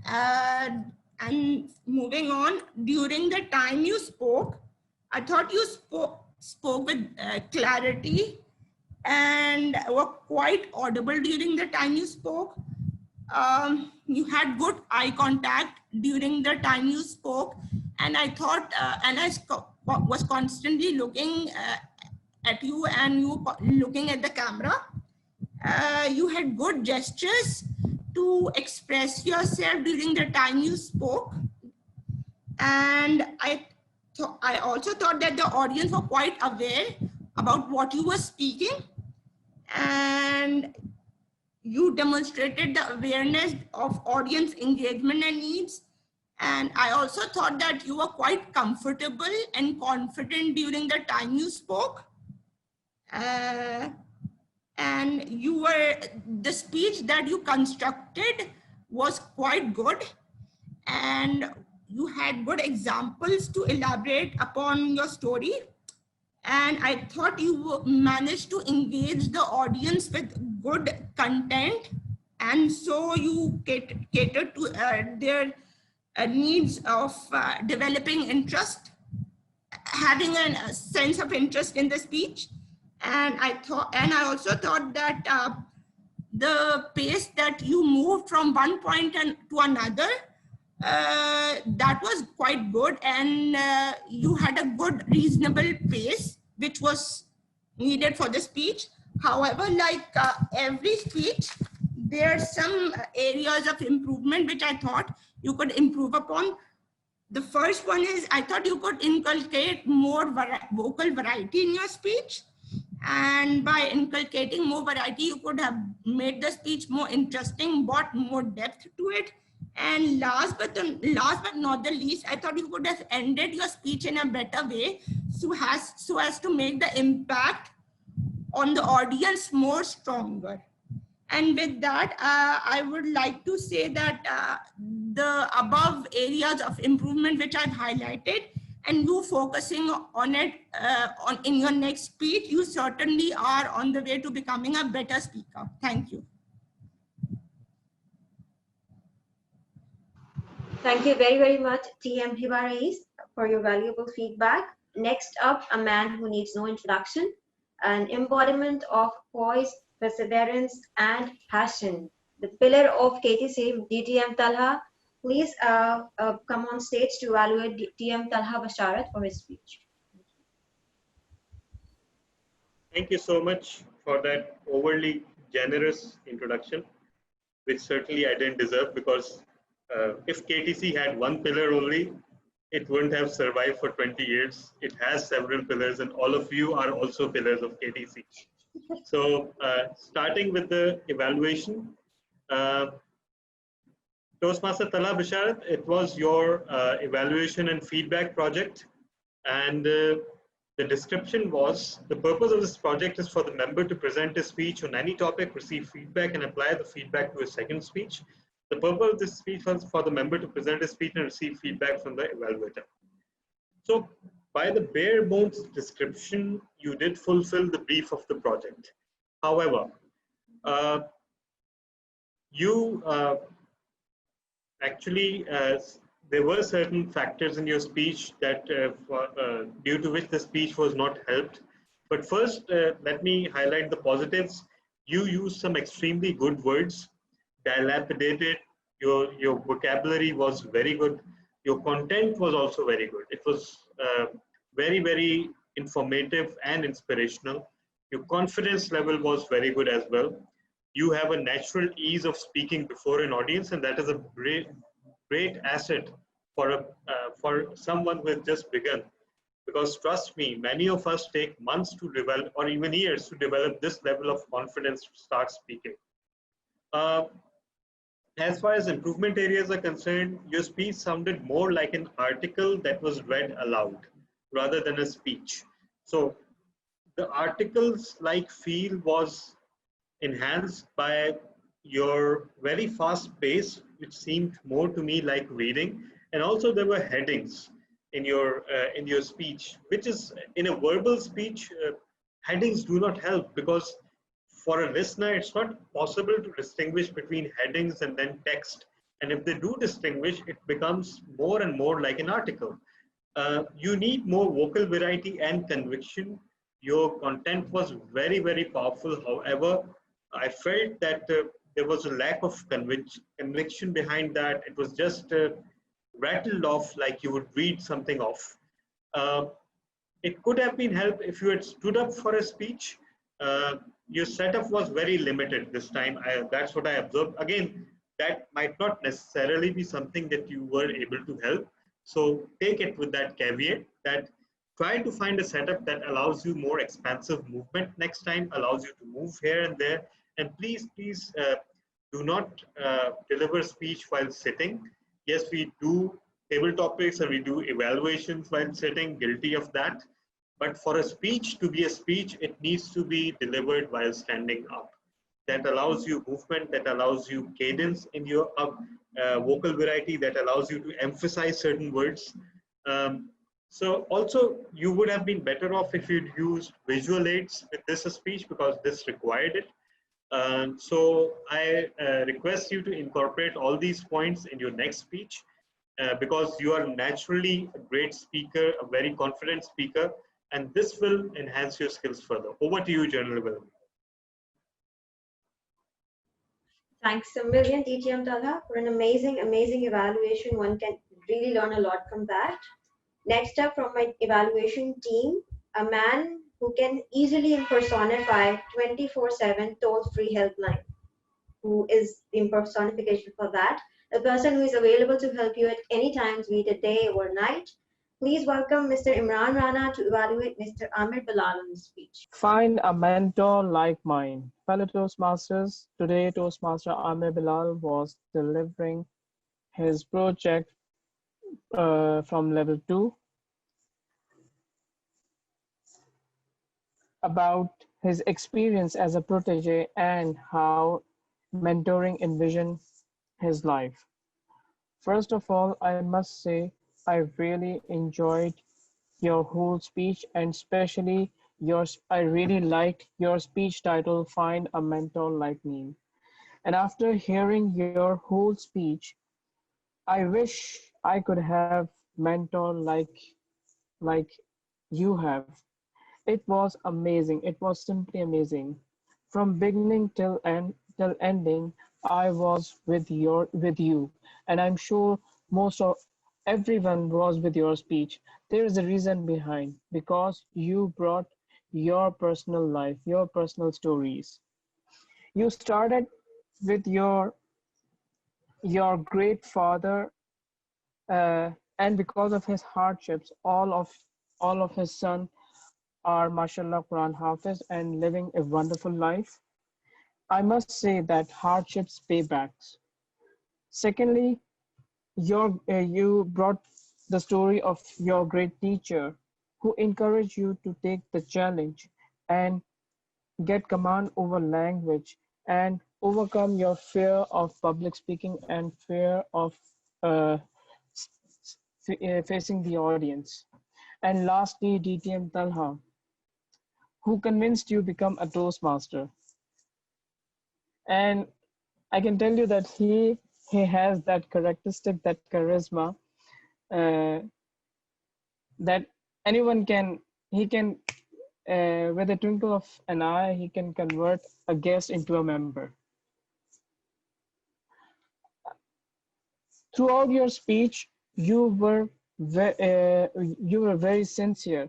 And moving on, during the time you spoke, I thought you spoke with clarity and were quite audible during the time you spoke. You had good eye contact during the time you spoke, and I thought, and I was constantly looking at you and you looking at the camera. You had good gestures to express yourself during the time you spoke. And I also thought that the audience were quite aware about what you were speaking, and you demonstrated the awareness of audience engagement and needs. And I also thought that you were quite comfortable and confident during the time you spoke. And the speech that you constructed was quite good, and you had good examples to elaborate upon your story. And I thought you managed to engage the audience with good content, and so you catered to their needs of developing interest, having a sense of interest in the speech. And I also thought that the pace that you moved from one point to another, that was quite good, and you had a good reasonable pace which was needed for the speech. However, like every speech, there are some areas of improvement which I thought you could improve upon. The first one is, I thought you could inculcate more vocal variety in your speech, and by inculcating more variety, you could have made the speech more interesting, brought more depth to it. And last but not the least, I thought you could have ended your speech in a better way, so as to make the impact on the audience more stronger. And with that, I would like to say that the above areas of improvement which I've highlighted, and you focusing on it in your next speech, you certainly are on the way to becoming a better speaker. Thank you. Thank you very, very much, TM Hiba Raees, for your valuable feedback. Next up, a man who needs no introduction, an embodiment of poise, perseverance, and passion. The pillar of KTC, DTM Talha. Please come on stage to evaluate TM Talha Basharat for his speech. Thank you so much for that overly generous introduction, which certainly I didn't deserve, because if KTC had one pillar only, it wouldn't have survived for 20 years. It has several pillars, and all of you are also pillars of KTC. So starting with the evaluation, Toastmaster Talha Basharat, it was your evaluation and feedback project. And the description was, the purpose of this project is for the member to present a speech on any topic, receive feedback, and apply the feedback to a second speech. The purpose of this speech was for the member to present a speech and receive feedback from the evaluator. So by the bare bones description, you did fulfill the brief of the project. However, you actually, there were certain factors in your speech that due to which the speech was not helped. But first, let me highlight the positives. You used some extremely good words, dilapidated, your vocabulary was very good. Your content was also very good. It was very, very informative and inspirational. Your confidence level was very good as well. You have a natural ease of speaking before an audience, and that is a great asset for someone who has just begun. Because trust me, many of us take months to develop, or even years to develop this level of confidence to start speaking. As far as improvement areas are concerned, your speech sounded more like an article that was read aloud rather than a speech. So the articles like feel was enhanced by your very fast pace, which seemed more to me like reading. And also there were headings in your speech, which is in a verbal speech, headings do not help, because for a listener, it's not possible to distinguish between headings and then text. And if they do distinguish, it becomes more and more like an article. You need more vocal variety and conviction. Your content was very, very powerful. However, I felt that there was a lack of conviction behind that. It was just rattled off like you would read something off. It could have been helped if you had stood up for a speech. Your setup was very limited this time. That's what I observed. Again, that might not necessarily be something that you were able to help. So take it with that caveat that try to find a setup that allows you more expansive movement next time, allows you to move here and there. And please do not deliver speech while sitting. Yes, we do table topics and we do evaluations while sitting, guilty of that. But for a speech to be a speech, it needs to be delivered while standing up. That allows you movement, that allows you cadence in your vocal variety, that allows you to emphasize certain words. So also, you would have been better off if you'd used visual aids with this speech, because this required it. So I request you to incorporate all these points in your next speech, because you are naturally a great speaker, a very confident speaker, and this will enhance your skills further. Over to you, General Bilal. Thanks a million, DTM Talha, for an amazing evaluation. One can really learn a lot from that. Next up from my evaluation team, a man who can easily personify 24/7 toll-free helpline, who is the personification for that. A person who is available to help you at any time, be it a day or night. Please welcome Mr. Imran Rana to evaluate Mr. Amir Bilal on his speech. Find a mentor like mine. Fellow Toastmasters, today Toastmaster Amir Bilal was delivering his project from level 2 about his experience as a protege and how mentoring envisioned his life. First of all, I must say I really enjoyed your whole speech, and especially I really liked your speech title, Find a Mentor Like Me. And after hearing your whole speech, I wish I could have mentor like you have. It was amazing. It was simply amazing. From beginning till ending, I was with you, and I'm sure most of everyone was with your speech. There is a reason behind, because you brought your personal life, your personal stories. You started with your great father, and because of his hardships, all of his son are mashallah Quran Hafiz and living a wonderful life. I must say that hardships pay backs. Secondly, you brought the story of your great teacher who encouraged you to take the challenge and get command over language and overcome your fear of public speaking and fear of uh, facing the audience. And lastly, DTM Talha, who convinced you become a Toastmaster. And I can tell you that he has that characteristic, that charisma, uh, that anyone can, he can, with a twinkle of an eye, he can convert a guest into a member. Throughout your speech, you were very sincere.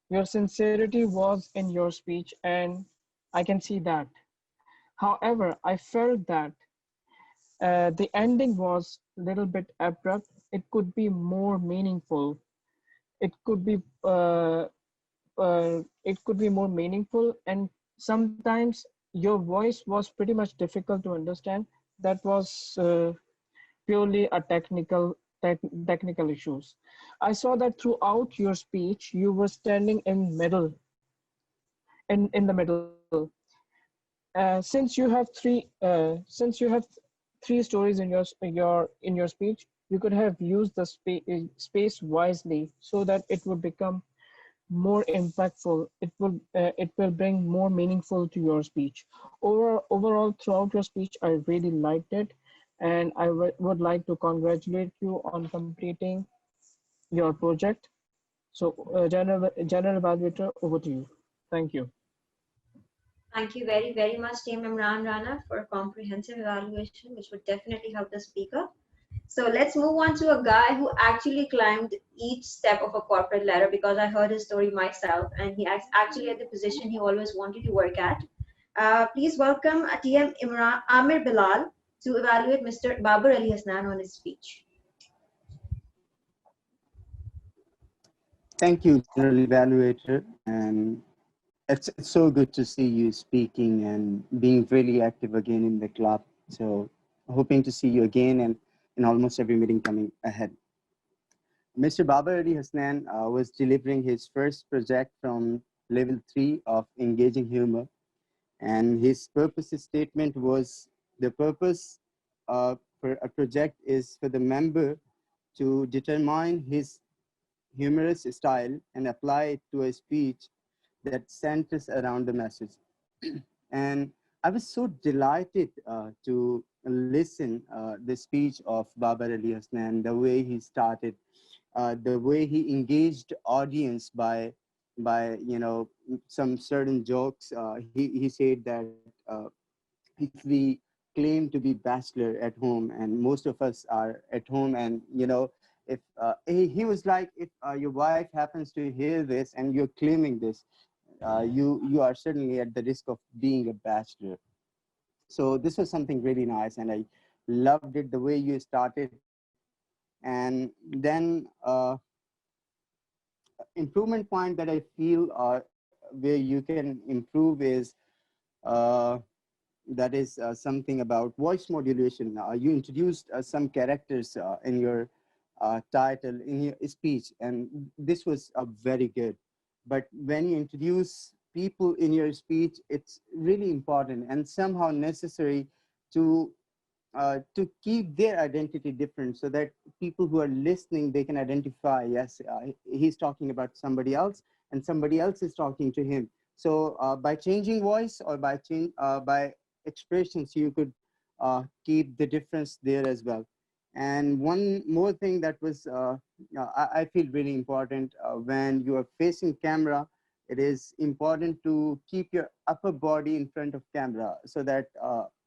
Your sincerity was in your speech, and I can see that. However, I felt that the ending was a little bit abrupt. It could be more meaningful. It could be more meaningful, and sometimes your voice was pretty much difficult to understand. That was purely a technical issues. I saw that throughout your speech, you were standing in the middle. Since you have three stories in your speech, you could have used the space wisely so that it would become more impactful. It will bring more meaningful to your speech. Overall, throughout your speech, I really liked it, and I would like to congratulate you on completing your project. So, General Evaluator, over to you. Thank you. Thank you very, very much, Team Imran Rana, for a comprehensive evaluation, which would definitely help the speaker. So let's move on to a guy who actually climbed each step of a corporate ladder, because I heard his story myself, and he actually at the position he always wanted to work at. Please welcome TM Imran Amir Bilal to evaluate Mr. Babar Ali Hasnan on his speech. Thank you, General Evaluator, and it's so good to see you speaking and being really active again in the club. So hoping to see you again and in almost every meeting coming ahead. Mr. Babar Ali Hasnan was delivering his first project from level 3 of engaging humor, and his purpose statement was the purpose for a project is for the member to determine his humorous style and apply it to a speech that centers around the message. And I was so delighted to listen the speech of Babar Ali Hasnan, the way he started, the way he engaged audience by some certain jokes. He said that if we claim to be bachelor at home, and most of us are at home, and if he was like, if your wife happens to hear this and you're claiming this, you are certainly at the risk of being a bachelor. So this was something really nice, and I loved it the way you started. And then improvement point that I feel where you can improve is that is something about voice modulation. You introduced some characters in your title, in your speech, and this was very good. But when you introduce people in your speech, it's really important and somehow necessary to keep their identity different, so that people who are listening, they can identify, yes, he's talking about somebody else and somebody else is talking to him. So by changing voice or by expressions, you could keep the difference there as well. And one more thing that was I feel really important, when you are facing camera, it is important to keep your upper body in front of camera, so that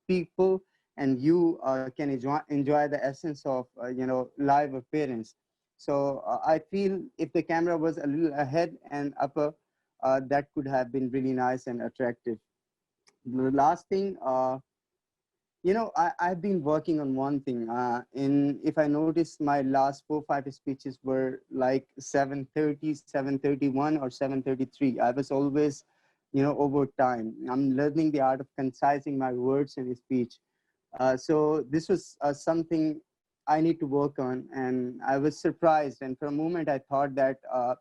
people and you can enjoy the essence of live appearance. So I feel if the camera was a little ahead and upper, that could have been really nice and attractive. The last thing, I've been working on one thing. If I notice, my last 4-5 speeches were like 7:30, 7:31, or 7:33. I was always, over time. I'm learning the art of concising my words in a speech. So this was something I need to work on, and I was surprised. And for a moment, I thought that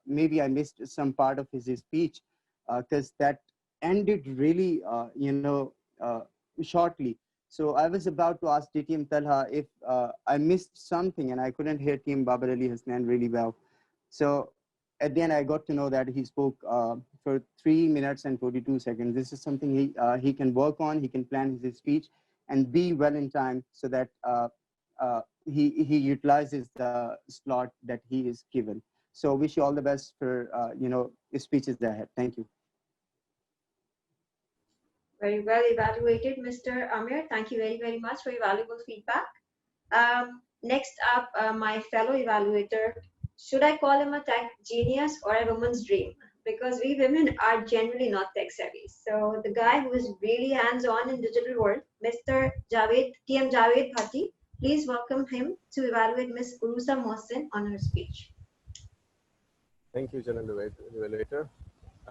maybe I missed some part of his speech, because that ended really, shortly. So I was about to ask DTM Talha if I missed something, and I couldn't hear Team Babar Ali Hasnan really well. So at the end, I got to know that he spoke for 3 minutes and 42 seconds. This is something he can work on. He can plan his speech and be well in time, so that he utilizes the slot that he is given. So wish you all the best for speeches ahead. Thank you. Very well evaluated, Mr. Amir. Thank you very, very much for your valuable feedback. Next up, my fellow evaluator. Should I call him a tech genius or a woman's dream? Because we women are generally not tech savvy. So the guy who is really hands-on in digital world, Mr. Javed, TM Javed Bhatti, please welcome him to evaluate Ms. Urusa Mohsin on her speech. Thank you, General Evaluator.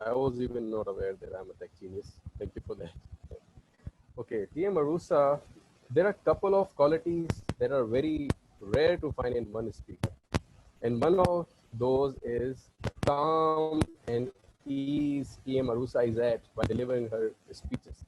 I was even not aware that I'm a tech genius. Thank you for that. Okay, TM Urusa, there are a couple of qualities that are very rare to find in one speaker. And one of those is calm and ease TM Urusa is at by delivering her speeches.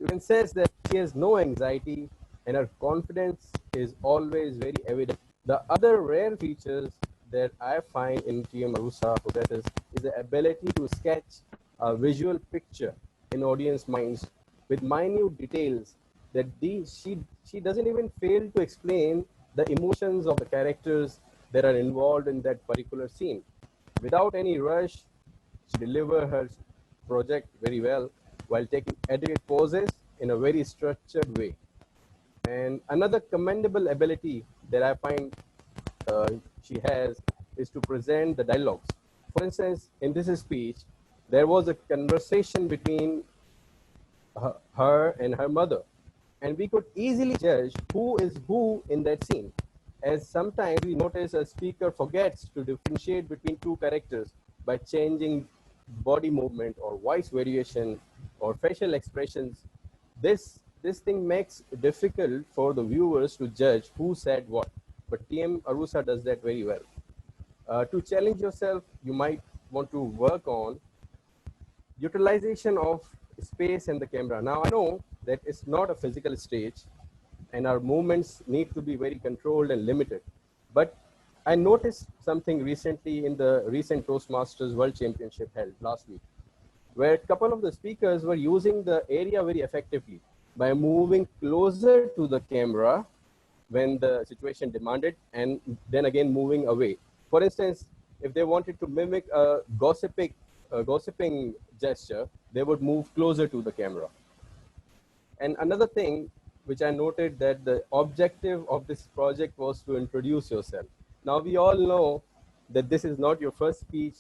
You can sense that she has no anxiety and her confidence is always very evident. The other rare features that I find in TM Urusa possesses is the ability to sketch a visual picture in audience minds with minute details that she doesn't even fail to explain the emotions of the characters that are involved in that particular scene. Without any rush, she delivers her project very well while taking adequate pauses in a very structured way. And another commendable ability that I find she has is to present the dialogues. For instance, in this speech, there was a conversation between her and her mother, and we could easily judge who is who in that scene, as sometimes we notice a speaker forgets to differentiate between two characters by changing body movement or voice variation or facial expressions. This thing makes it difficult for the viewers to judge who said what, but TM Urusa does that very well. To challenge yourself, you might want to work on utilization of space and the camera. Now, I know that it's not a physical stage and our movements need to be very controlled and limited. But I noticed something recently in the recent Toastmasters World Championship held last week, where a couple of the speakers were using the area very effectively by moving closer to the camera when the situation demanded, and then again moving away. For instance, if they wanted to mimic a gossiping gesture, they would move closer to the camera. And another thing which I noted, that the objective of this project was to introduce yourself. Now we all know that this is not your first speech,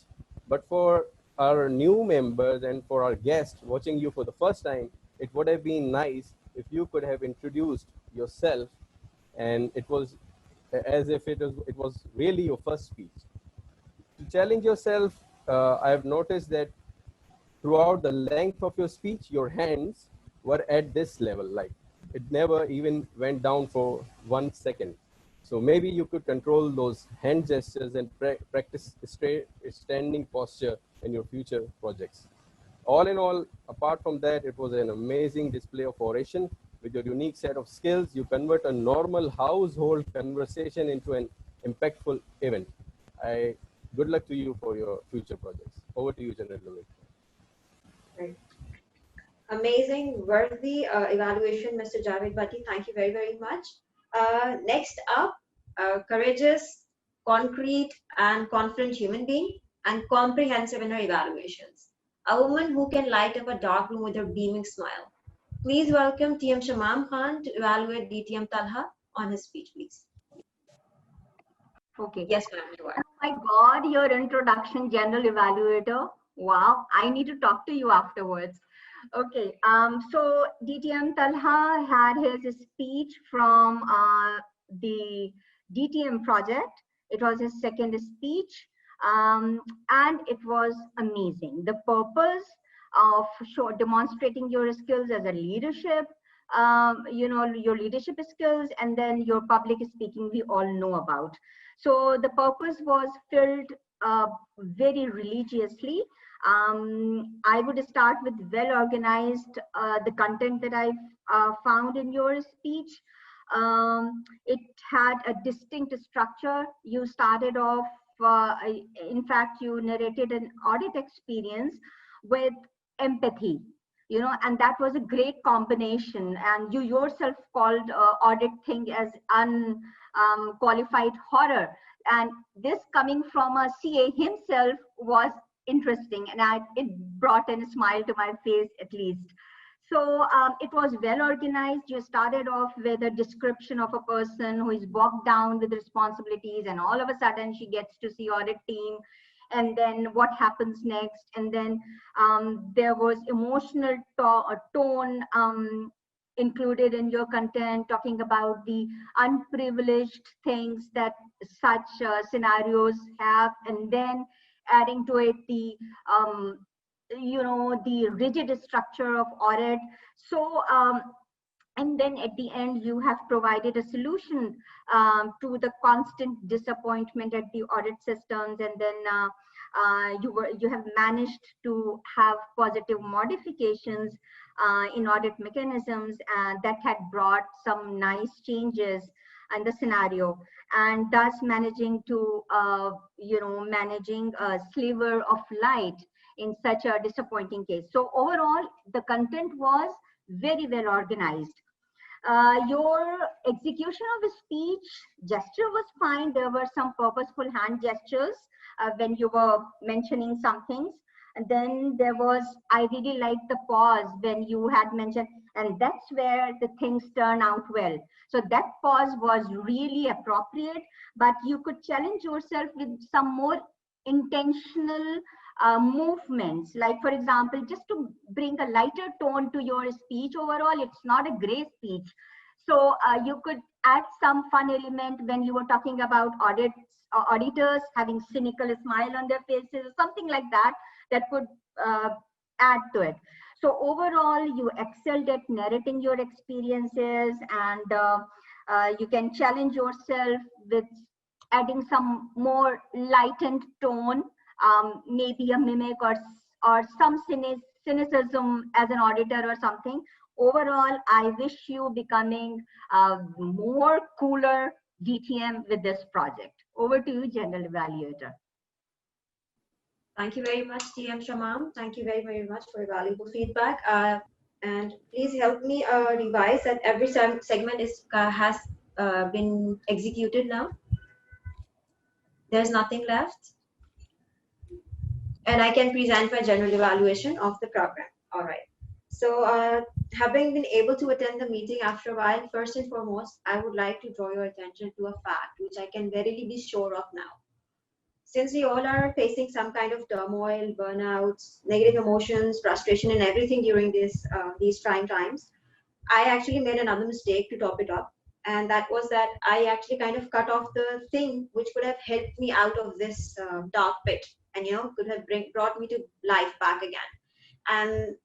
but for our new members and for our guests watching you for the first time, it would have been nice if you could have introduced yourself and it was as if it was really your first speech. To challenge yourself, I have noticed that throughout the length of your speech, your hands were at this level, like it never even went down for 1 second. So maybe you could control those hand gestures and practice standing posture in your future projects. All in all, apart from that, it was an amazing display of oration. With your unique set of skills, you convert a normal household conversation into an impactful event. Good luck to you for your future projects. Over to you, General Louis. Right. Amazing, worthy evaluation, Mr. Javed Bhatti. Thank you very, very much. Next up, courageous, concrete, and confident human being, and comprehensive in her evaluations. A woman who can light up a dark room with her beaming smile. Please welcome TM Shamam Khan to evaluate DTM Talha on his speech, please. Okay. Yes, ma'am, you are. Oh my God, your introduction, General Evaluator. Wow, I need to talk to you afterwards. Okay, so DTM Talha had his speech from the DTM project. It was his second speech, and it was amazing. The purpose of demonstrating your skills as a leadership, your leadership skills, and then your public speaking we all know about. So the purpose was filled very religiously. I would start with well organized the content that I've found in your speech. It had a distinct structure. You started off, in fact, you narrated an audit experience with empathy, and that was a great combination. And you yourself called audit thing as unqualified horror. And this coming from a CA himself was interesting, and it brought a smile to my face at least. So it was well organized. You started off with a description of a person who is bogged down with responsibilities, and all of a sudden she gets to see audit team, and then what happens next. And then there was emotional tone included in your content, talking about the unprivileged things that such scenarios have, and then adding to it the the rigid structure of audit. So and then at the end you have provided a solution to the constant disappointment at the audit systems, and then you have managed to have positive modifications in audit mechanisms, and that had brought some nice changes in the scenario, and thus managing to managing a sliver of light in such a disappointing case. So overall, the content was very well organized. Your execution of a speech gesture was fine. There were some purposeful hand gestures when you were mentioning some things. And then there was, I really liked the pause when you had mentioned, and that's where the things turn out well. So that pause was really appropriate, but you could challenge yourself with some more intentional movements. Like, for example, just to bring a lighter tone to your speech overall, it's not a gray speech. So you could add some fun element when you were talking about auditors having cynical smile on their faces, something like that, that could add to it. So overall, you excelled at narrating your experiences, and you can challenge yourself with adding some more lightened tone, maybe a mimic or some cynicism as an auditor or something. Overall, I wish you becoming more cooler DTM with this project. Over to you, General Evaluator. Thank you very much, TM Shamam. Thank you very, very much for your valuable feedback. And please help me revise that every segment has been executed now. There's nothing left. And I can present my general evaluation of the program. All right. So having been able to attend the meeting after a while, first and foremost, I would like to draw your attention to a fact, which I can verily be sure of now. Since we all are facing some kind of turmoil, burnouts, negative emotions, frustration, and everything during these trying times, I actually made another mistake to top it up. And that was that I actually kind of cut off the thing which could have helped me out of this dark pit, and could have brought me to life back again. And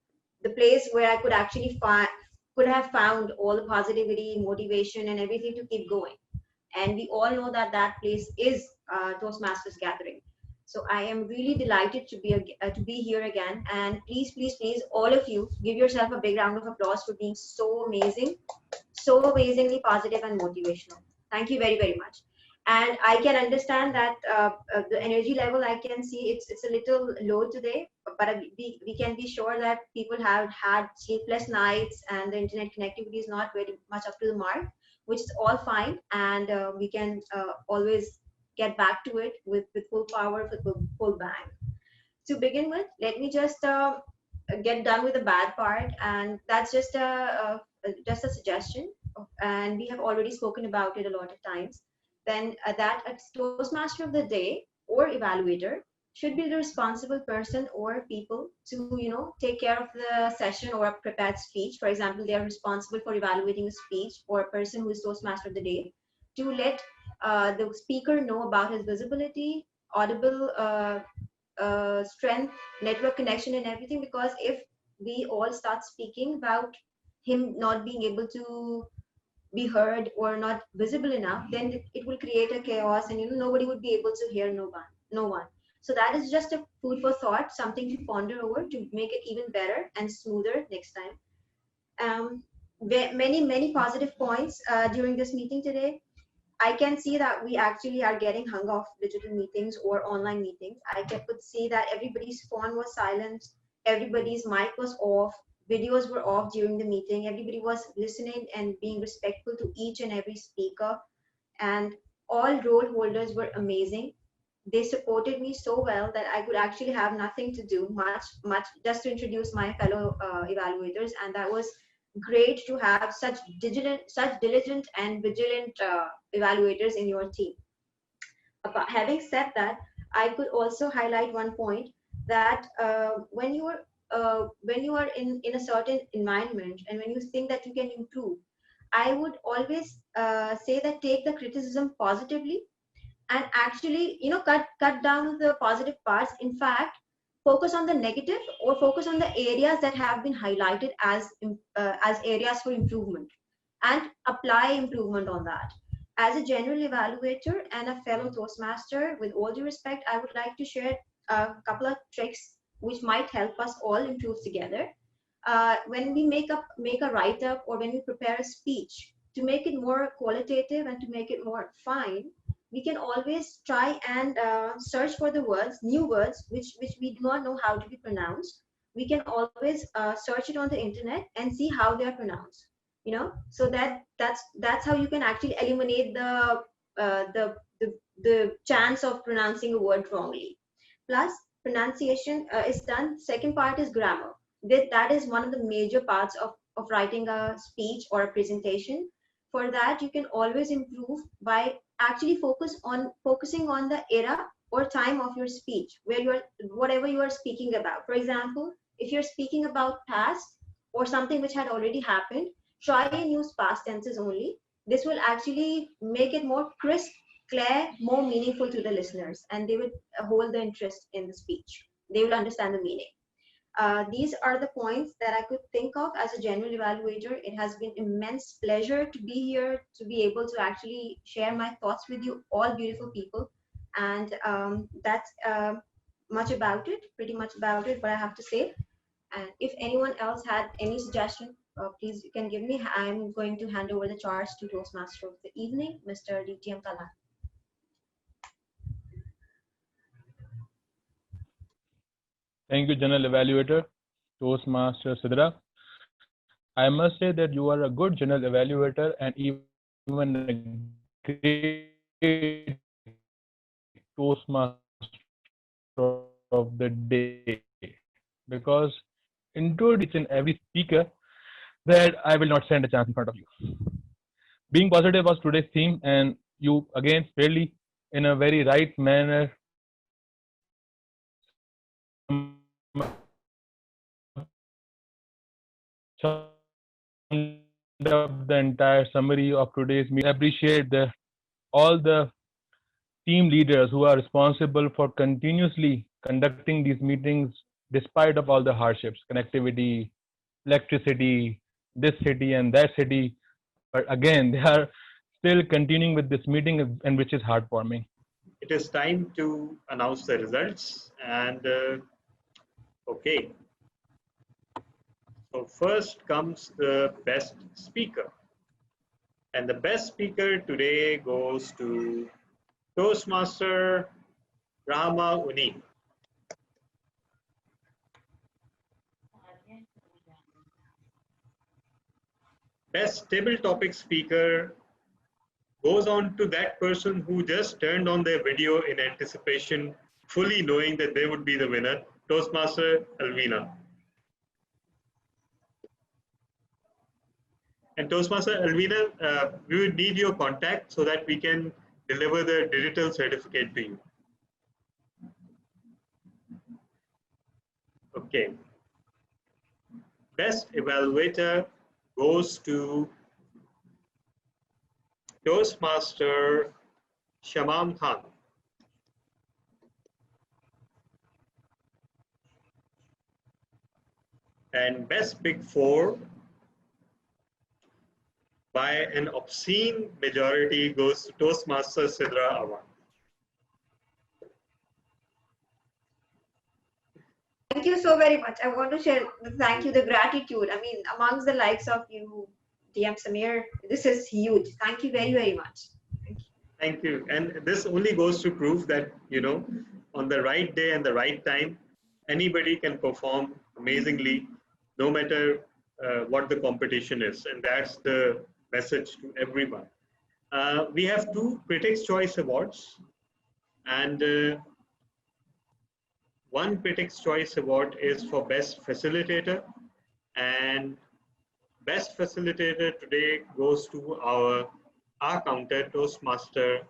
the place where I could actually could have found all the positivity, motivation, and everything to keep going. And we all know that that place is Toastmasters gathering. So I am really delighted to be here again. And please, please, please, all of you, give yourself a big round of applause for being so amazing, so amazingly positive and motivational. Thank you very, very much. And I can understand that the energy level, I can see it's a little low today, but we can be sure that people have had sleepless nights and the internet connectivity is not very much up to the mark, which is all fine. And we can always get back to it with full power, with full bang. To begin with, let me just get done with the bad part, and that's just a suggestion. And we have already spoken about it a lot of times. Then that a Toastmaster of the day or evaluator should be the responsible person or people to take care of the session or a prepared speech. For example, they are responsible for evaluating a speech, or a person who is Toastmaster of the day, to let the speaker know about his visibility, audible strength, network connection, and everything. Because if we all start speaking about him not being able to be heard or not visible enough, then it will create a chaos, and nobody would be able to hear no one. So that is just a food for thought, something to ponder over to make it even better and smoother next time. Many positive points during this meeting today. I can see that we actually are getting hung off digital meetings or online meetings. I could see that everybody's phone was silent, everybody's mic was off, videos were off during the meeting, everybody was listening and being respectful to each and every speaker, and all role holders were amazing. They supported me so well that I could actually have nothing to do much just to introduce my fellow evaluators, and that was great to have such diligent and vigilant evaluators in your team. But having said that, I could also highlight one point that when you are in a certain environment and when you think that you can improve, I would always say that take the criticism positively and actually cut down the positive parts. In fact, focus on the negative or focus on the areas that have been highlighted as areas for improvement and apply improvement on that. As a general evaluator and a fellow Toastmaster, with all due respect, I would like to share a couple of tricks which might help us all improve together. When we make a write-up or when we prepare a speech, to make it more qualitative and to make it more fine, we can always try and search for the new words which we do not know how to be pronounced. We can always search it on the internet and see how they are pronounced. So that's how you can actually eliminate the chance of pronouncing a word wrongly. Plus, pronunciation is done. Second part is grammar. That is one of the major parts of writing a speech or a presentation. For that, you can always improve by actually focusing on the era or time of your speech, where whatever you are speaking about. For example, if you're speaking about past or something which had already happened, try and use past tenses only. This will actually make it more crisp, clear, more meaningful to the listeners, and they would hold the interest in the speech. They will understand the meaning. These are the points that I could think of as a general evaluator. It has been immense pleasure to be here, to be able to actually share my thoughts with you, all beautiful people. And that's pretty much about it, what I have to say. And if anyone else had any suggestion, please you can give me. I'm going to hand over the charge to Toastmaster of the evening, Mr. DTM Talha. Thank you, General Evaluator, Toastmaster Sidra. I must say that you are a good General Evaluator and even a great Toastmaster of the day, because introducing every speaker that I will not stand a chance in front of you. Being positive was today's theme, and you again fairly in a very right manner summed up the entire summary of today's meeting. I appreciate all the team leaders who are responsible for continuously conducting these meetings despite of all the hardships, connectivity, electricity, this city and that city. But again, they are still continuing with this meeting, and which is heartwarming. It is time to announce the results. And okay. So first comes the best speaker. And the best speaker today goes to Toastmaster Rahma Uneeb. Best table topic speaker goes on to that person who just turned on their video in anticipation, fully knowing that they would be the winner, Toastmaster Alveena. And Toastmaster Alveena, we would need your contact so that we can deliver the digital certificate to you. Okay. Best evaluator goes to Toastmaster Shamam Khan. And best Big Four by an obscene majority goes to Toastmaster Sidra Awan. Thank you so very much. I want to share the thank you, the gratitude. I mean, amongst the likes of you, DM Samir, this is huge. Thank you very, very much. Thank you. And this only goes to prove that, you know, on the right day and the right time, anybody can perform amazingly, no matter what the competition is. And that's the message to everyone. We have 2 Critics' Choice Awards, and one Critics' Choice Award is for Best Facilitator, and Best Facilitator today goes to our counter Toastmaster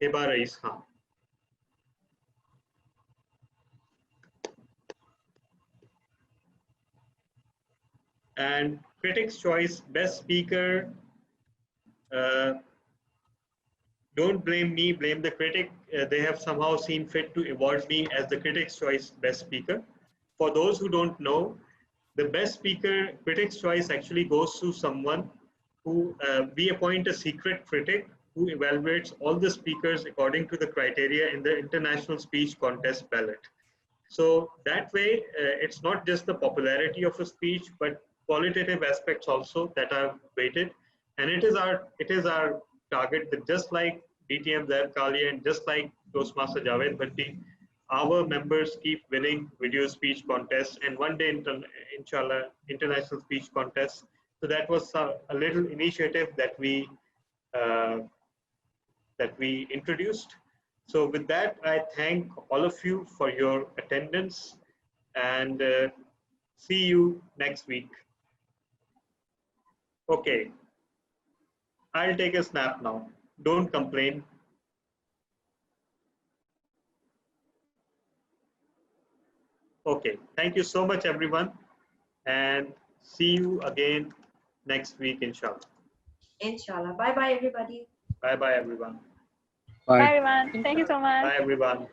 Hiba Raees Khan. And Critics' Choice Best Speaker, don't blame me, blame the critic. They have somehow seen fit to award me as the Critics' Choice Best Speaker. For those who don't know, the Best Speaker Critics' Choice actually goes to someone who, we appoint a secret critic who evaluates all the speakers according to the criteria in the International Speech Contest ballot. So that way, it's not just the popularity of a speech, but qualitative aspects also that are weighted. And it is our target that just like DTM Zaid Kalia and just like Toastmaster Javed Bhatti, our members keep winning video speech contests, and one day, inshallah, international speech contests. So that was a little initiative that we introduced. So with that, I thank all of you for your attendance, and see you next week. Okay, I'll take a snap now. Don't complain. Okay, thank you so much, everyone, and see you again next week, inshallah. Inshallah. Bye-bye, everybody. Bye-bye, everyone. Bye, everyone. Thank you so much. Bye, everyone.